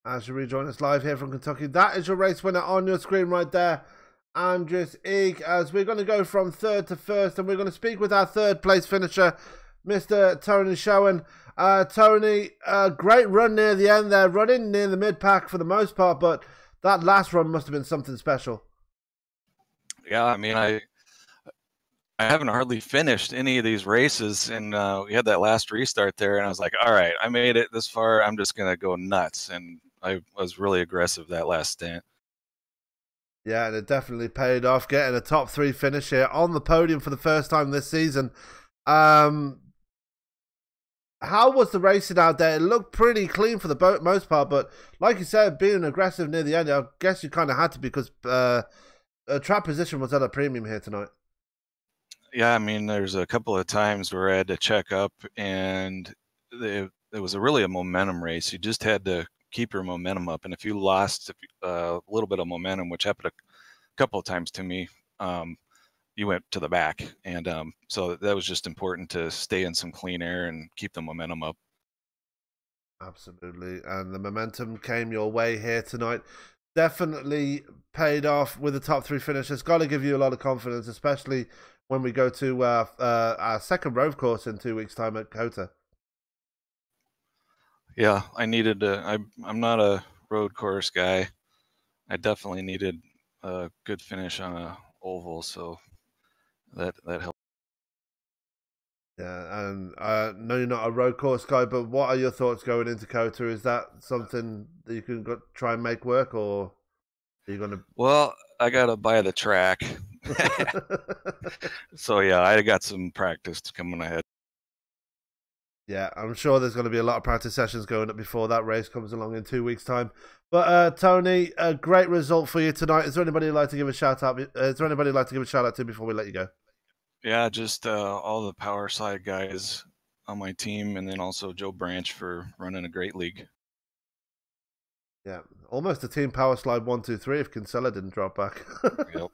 As you rejoin us live here from Kentucky, that is your race winner on your screen right there, Andres Eek, as we're going to go from third to first, and we're going to speak with our third place finisher, Mr. Tony Schoen. Tony, great run near the end there, running near the mid-pack for the most part, but that last run must have been something special. Yeah, I mean, I haven't hardly finished any of these races, and we had that last restart there, and I was like, all right, I made it this far, I'm just going to go nuts, and I was really aggressive that last stint. Yeah, and it definitely paid off, getting a top 3 finish here on the podium for the first time this season. How was the racing out there? It looked pretty clean for the most part, but like you said, being aggressive near the end, I guess you kind of had to, because track position was at a premium here tonight. Yeah, I mean, there's a couple of times where I had to check up, and it was really a momentum race. You just had to keep your momentum up, and if you lost a little bit of momentum, which happened a couple of times to me, you went to the back, and so that was just important to stay in some clean air and keep the momentum up. Absolutely, and the momentum came your way here tonight. Definitely paid off with the top 3 finish. It's got to give you a lot of confidence, especially when we go to our second road course in 2 weeks' time at COTA. Yeah, I needed I'm not a road course guy. I definitely needed a good finish on a oval, so that helped. Yeah, and I know you're not a road course guy, but what are your thoughts going into COTA? Is that something that you can try and make work, or are you going to... Well, I got to buy the track. So, yeah, I got some practice coming ahead. Yeah, I'm sure there's going to be a lot of practice sessions going up before that race comes along in 2 weeks' time. But, Tony, a great result for you tonight. Is there anybody you'd like to give a shout-out? Is there anybody you'd like to give a shout-out to before we let you go? Yeah, just all the power side guys on my team, and then also Joe Branch for running a great league. Yeah, almost a team power slide 1, 2, 3 if Kinsella didn't drop back. Yep.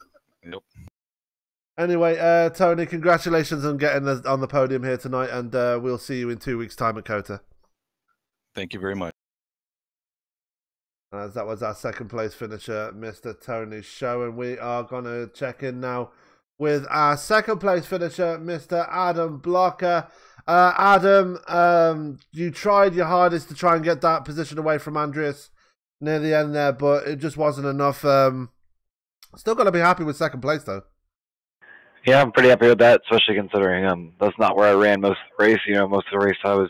Anyway, Tony, congratulations on getting on the podium here tonight, and we'll see you in 2 weeks' time at COTA. Thank you very much. As that was our second place finisher, Mr. Tony Show, and we are going to check in now with our second place finisher, Mr. Adam Blocker. Adam, you tried your hardest to try and get that position away from Andreas near the end there, but it just wasn't enough. Still got to be happy with second place, though. Yeah, I'm pretty happy with that, especially considering that's not where I ran most of the race. Most of the race I was,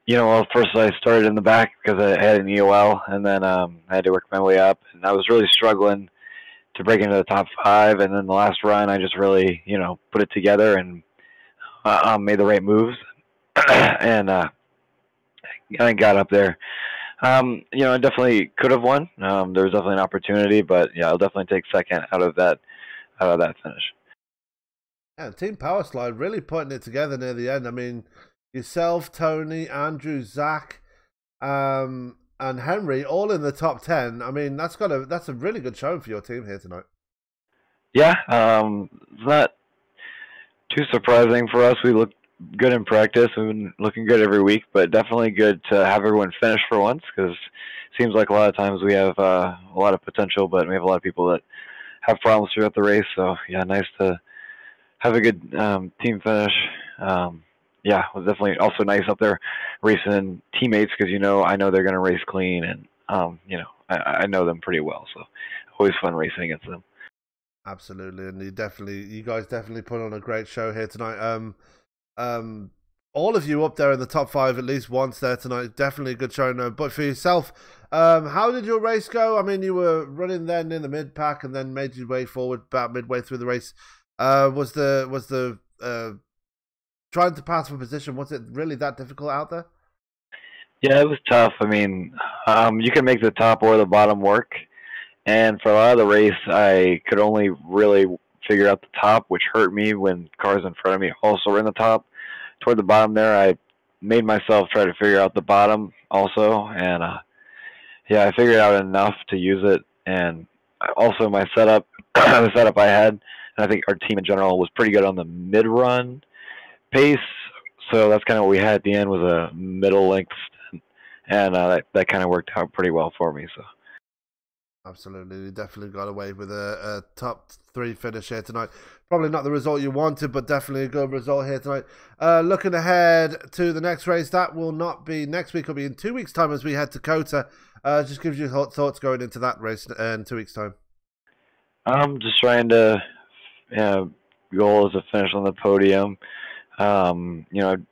well, first I started in the back because I had an EOL, and then I had to work my way up, and I was really struggling to break into the top 5, and then the last run I just really, put it together and made the right moves, and I got up there. I definitely could have won. There was definitely an opportunity, but yeah, I'll definitely take second out of that finish. Yeah, Team Power Slide really putting it together near the end. I mean, yourself, Tony, Andrew, Zach, and Henry all in the top 10. I mean, that's a really good showing for your team here tonight. Yeah, it's not too surprising for us. We looked good in practice. We've been looking good every week, but definitely good to have everyone finish for once, because it seems like a lot of times we have a lot of potential, but we have a lot of people that have problems throughout the race. So yeah, nice to have a good team finish. Yeah, it was definitely also nice up there racing teammates, because I know they're going to race clean, and I know them pretty well, so always fun racing against them. Absolutely, and you guys definitely put on a great show here tonight. All of you up there in the top 5 at least once there tonight. Definitely a good show. But for yourself, how did your race go? I mean, you were running then in the mid pack and then made your way forward about midway through the race. Was the trying to pass for position, was it really that difficult out there? Yeah, it was tough. I mean, you can make the top or the bottom work, and for a lot of the race, I could only really figure out the top, which hurt me when cars in front of me also were in the top. Toward the bottom there, I made myself try to figure out the bottom also, and yeah, I figured out enough to use it. And also my setup, the setup I had, and I think our team in general was pretty good on the mid-run pace, so that's kind of what we had at the end, was a middle length, and that kind of worked out pretty well for me. So absolutely, you definitely got away with a top 3 finish here tonight. Probably not the result you wanted, but definitely a good result here tonight. Looking ahead to the next race, that will not be next week, it'll be in 2 weeks' time as we head to Kota. Just gives you thoughts going into that race in 2 weeks' time. I'm just trying to, goal is to finish on the podium.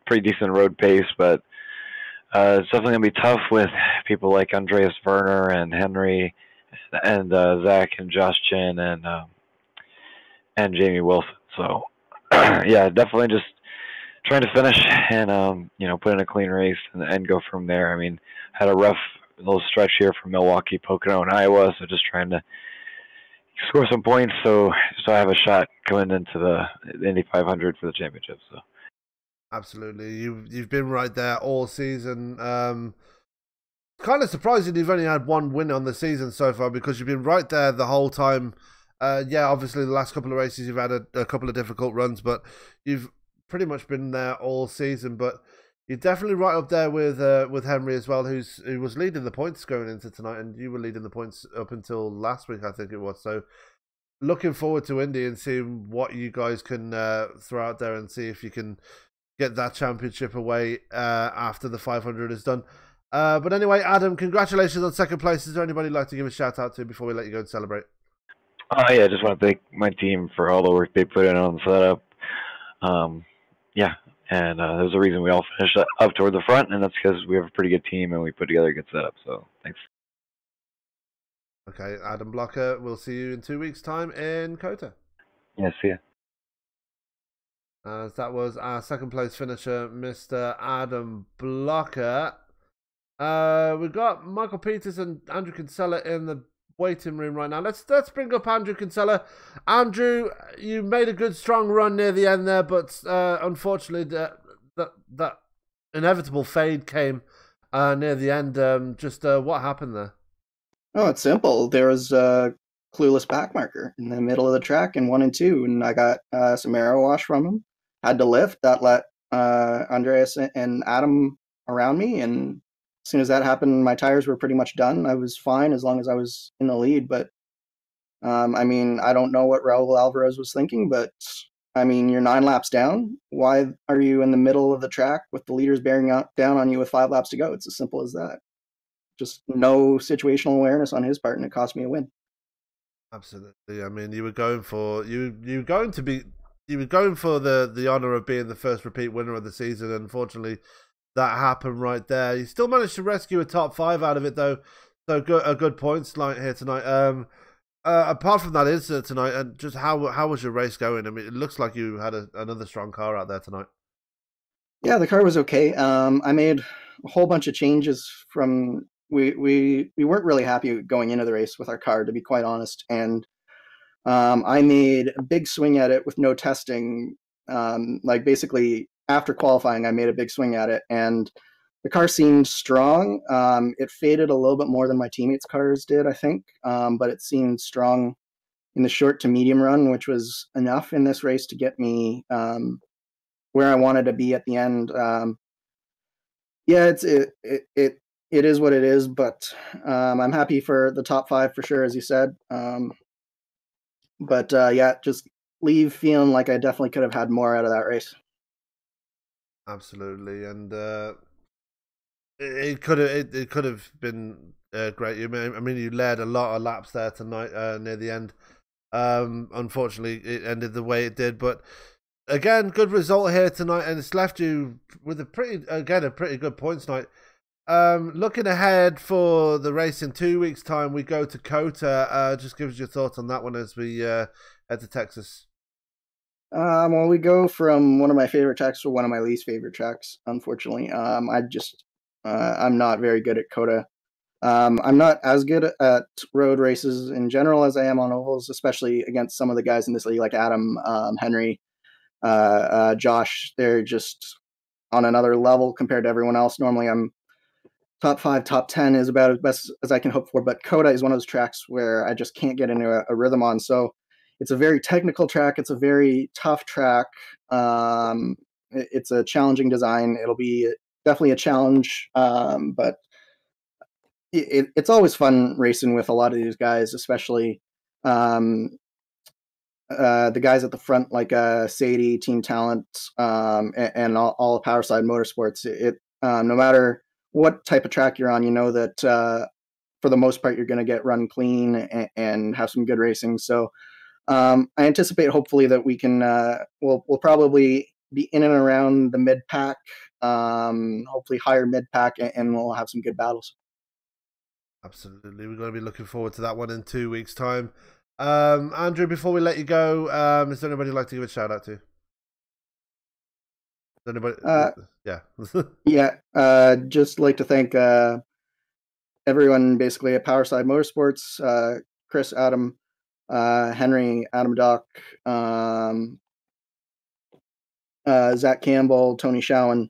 Pretty decent road pace, but it's definitely going to be tough with people like Andreas Werner and Henry and Zach and Josh Chin and Jamie Wilson. So yeah, definitely just trying to finish and put in a clean race and go from there. I mean, had a rough little stretch here from Milwaukee, Pocono, and Iowa, so just trying to score some points so I have a shot going into the Indy 500 for the championship. So absolutely, you've been right there all season. Kind of surprising you've only had 1 win on the season so far, because you've been right there the whole time. Yeah, obviously the last couple of races you've had a couple of difficult runs, but you've pretty much been there all season. But you're definitely right up there with Henry as well, who was leading the points going into tonight, and you were leading the points up until last week, I think it was. So looking forward to Indy and seeing what you guys can throw out there and see if you can get that championship away after the 500 is done. But anyway, Adam, congratulations on second place. Is there anybody you'd like to give a shout out to before we let you go and celebrate? Oh yeah, I just want to thank my team for all the work they put in on the setup. Yeah, and there's a reason we all finished up toward the front, and that's because we have a pretty good team and we put together a good setup. So thanks. Okay, Adam Blocker, we'll see you in 2 weeks' time in Kota. Yeah, see ya. That was our second place finisher, Mr. Adam Blocker. We've got Michael Peters and Andrew Kinsella in the waiting room right now. Let's bring up Andrew Kinsella. Andrew, you made a good strong run near the end there, but unfortunately that inevitable fade came near the end. What happened there? Oh, it's simple. There was a clueless back marker in the middle of the track in 1 and 2, and I got some arrow wash from him. Had to lift. That let Andreas and Adam around me, and as soon as that happened, my tires were pretty much done. I was fine as long as I was in the lead. But I mean, I don't know what Raul Alvarez was thinking, but I mean, you're 9 laps down. Why are you in the middle of the track with the leaders bearing down on you with 5 laps to go? It's as simple as that. Just no situational awareness on his part, and it cost me a win. Absolutely. I mean, you were going for you were going for the honor of being the first repeat winner of the season. Unfortunately, that happened right there. You still managed to rescue a top 5 out of it, though. So a good points line here tonight. Apart from that incident tonight, and just how was your race going? I mean, it looks like you had another strong car out there tonight. Yeah, the car was okay. I made a whole bunch of changes from we weren't really happy going into the race with our car, to be quite honest, and I made a big swing at it with no testing. Like basically after qualifying, I made a big swing at it, and the car seemed strong. It faded a little bit more than my teammates' cars did, I think, but it seemed strong in the short to medium run, which was enough in this race to get me where I wanted to be at the end. Yeah, it is what it is, but I'm happy for the top 5 for sure, as you said. But yeah, just leave feeling like I definitely could have had more out of that race. Absolutely, and it could have been great. I mean, you led a lot of laps there tonight near the end. Unfortunately, it ended the way it did, but again, good result here tonight, and it's left you with a pretty good points night. Looking ahead for the race in 2 weeks' time, we go to COTA. Just give us your thoughts on that one as we head to Texas. Well, we go from one of my favorite tracks to one of my least favorite tracks, unfortunately. I'm not very good at COTA. I'm not as good at road races in general as I am on ovals, especially against some of the guys in this league, like Adam, Henry, Josh. They're just on another level compared to everyone else. Normally, I'm top 5, top 10 is about as best as I can hope for, but COTA is one of those tracks where I just can't get into a rhythm on. So it's a very technical track. It's a very tough track. It's a challenging design. It'll be definitely a challenge, but it's always fun racing with a lot of these guys, especially the guys at the front, like Sadie, Team Talent, and all of Powerside Motorsports. No matter what type of track you're on, you know that for the most part you're going to get run clean and have some good racing. So I anticipate hopefully that we can we'll probably be in and around the mid pack, hopefully higher mid pack, and we'll have some good battles. Absolutely, we're going to be looking forward to that one in 2 weeks' time. Andrew, before we let you go, is there anybody you'd like to give a shout out to? Is there anybody? Yeah. Just like to thank everyone basically at Powerside Motorsports, Chris, Adam, Henry, Adam Doc, Zach Campbell, Tony Showen.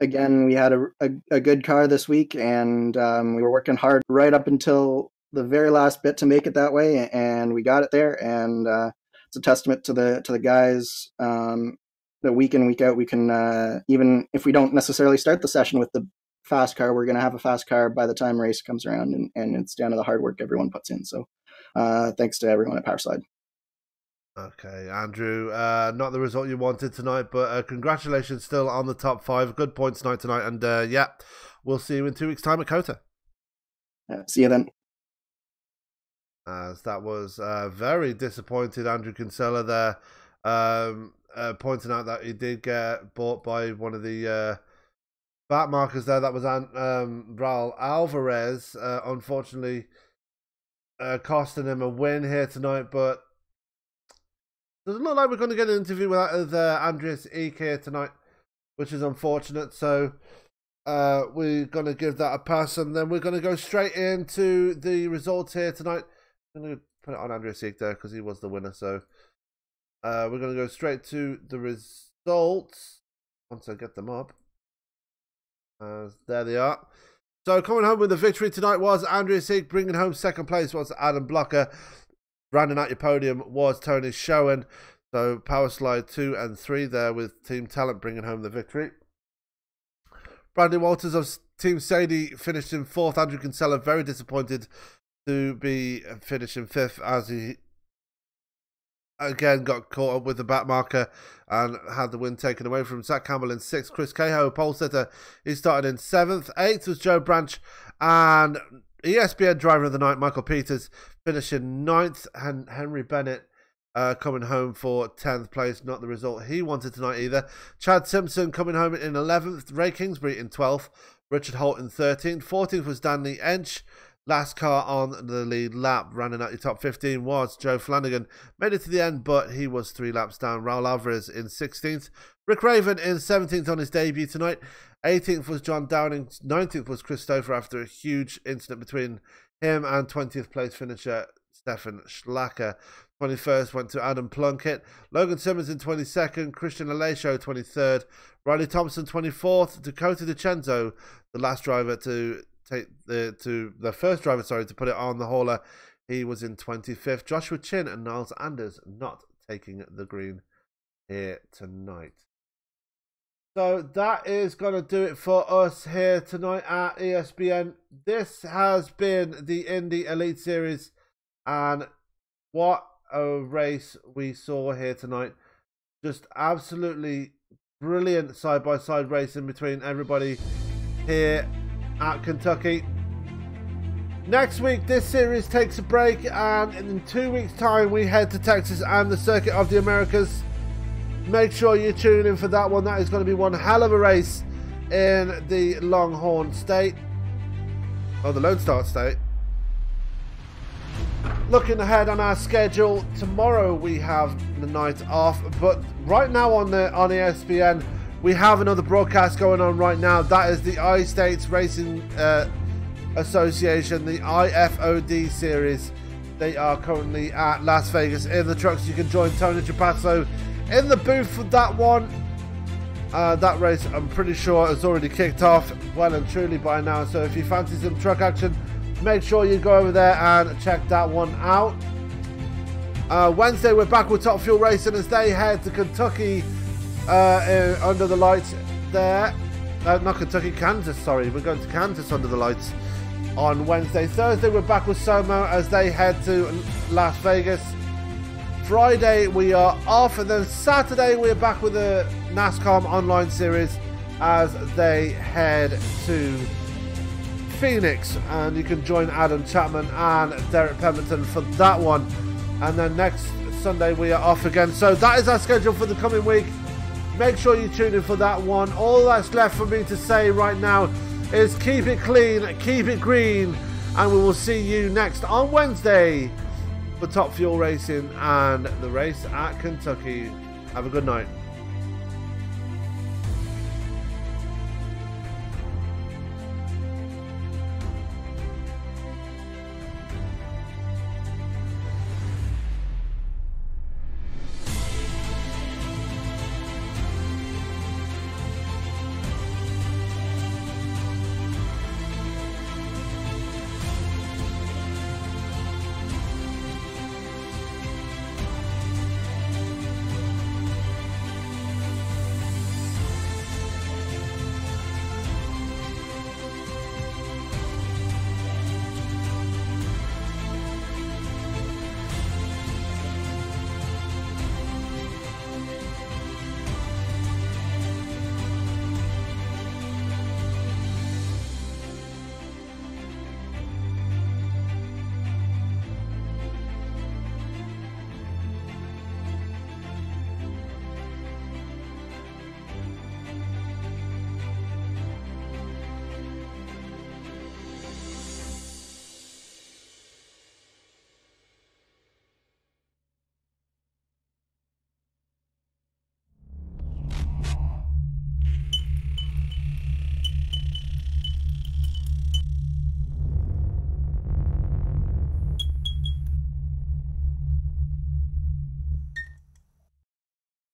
Again, we had a good car this week, and we were working hard right up until the very last bit to make it that way, and we got it there. And it's a testament to the guys that week in, week out, we can even if we don't necessarily start the session with the fast car, we're going to have a fast car by the time race comes around, and it's down to the hard work everyone puts in. So thanks to everyone at Powerside. Okay, Andrew, not the result you wanted tonight, but congratulations still on the top 5. Good points tonight, and yeah, we'll see you in 2 weeks' time at COTA. See you then. As that was very disappointed Andrew Kinsella there, pointing out that he did get bought by one of the back markers there. That was Raul Alvarez, unfortunately costing him a win here tonight, but doesn't look like we're going to get an interview with Andreas Eek here tonight, which is unfortunate. So we're going to give that a pass, and then we're going to go straight into the results here tonight. I'm going to put it on Andreas Eek there because he was the winner. So we're going to go straight to the results once I get them up. There they are. So coming home with the victory tonight was Andreas Eek. Bringing home second place was Adam Blocker. Rounding out your podium was Tony Showen. So Power Slide 2 and 3 there with Team Talent bringing home the victory. Bradley Walters of Team Sadie finished in 4th. Andrew Kinsella very disappointed to be finishing 5th as he again got caught up with the back marker and had the win taken away from him. Zach Campbell in 6th. Chris Cahill, pole sitter, he started in 7th. 8th was Joe Branch, and ESPN driver of the night Michael Peters finishing 9th, and Henry Bennett coming home for 10th place. Not the result he wanted tonight either. Chad Simpson coming home in 11th. Ray Kingsbury in 12th. Richard Holt in 13th. 14th was Danny Ench. Last car on the lead lap, running out your top 15 was Joe Flanagan. Made it to the end, but he was 3 laps down. Raul Alvarez in 16th. Rick Raven in 17th on his debut tonight. 18th was John Downing. 19th was Christopher after a huge incident between him and 20th place finisher Stefan Schlacker. 21st went to Adam Plunkett. Logan Simmons in 22nd. Christian Alesho 23rd. Riley Thompson 24th. Dakota DiCenzo, the last driver to the first driver, to put it on the hauler. He was in 25th. Joshua Chin and Niles Anders not taking the green here tonight. So that is going to do it for us here tonight at ESPN. This has been the Indy Elite Series, and what a race we saw here tonight. Just absolutely brilliant side-by-side racing between everybody here at Kentucky. Next week, this series takes a break, and in 2 weeks' time, we head to Texas and the Circuit of the Americas. Make sure you tune in for that one. That is going to be one hell of a race in the Longhorn State, or the Lone Star State. Looking ahead on our schedule, tomorrow we have the night off, but right now on ESPN, we have another broadcast going on right now. That is the I-States Racing Association, the IFOD series. They are currently at Las Vegas in the trucks. You can join Tony Trapasso in the booth for that one. That race, I'm pretty sure, has already kicked off well and truly by now. So if you fancy some truck action, make sure you go over there and check that one out. Wednesday, we're back with Top Fuel Racing as they head to Kentucky under the lights there. Not Kentucky, Kansas, sorry. We're going to Kansas under the lights on Wednesday. Thursday, we're back with Somo as they head to Las Vegas. Friday, we are off, and then Saturday, we're back with the NASCAR Online Series as they head to Phoenix, and you can join Adam Chapman and Derek Pemberton for that one. And then next Sunday, we are off again. So that is our schedule for the coming week. Make sure you tune in for that one. All that's left for me to say right now is keep it clean, keep it green, and we will see you next on Wednesday for Top Fuel Racing and the race at Kentucky. Have a good night.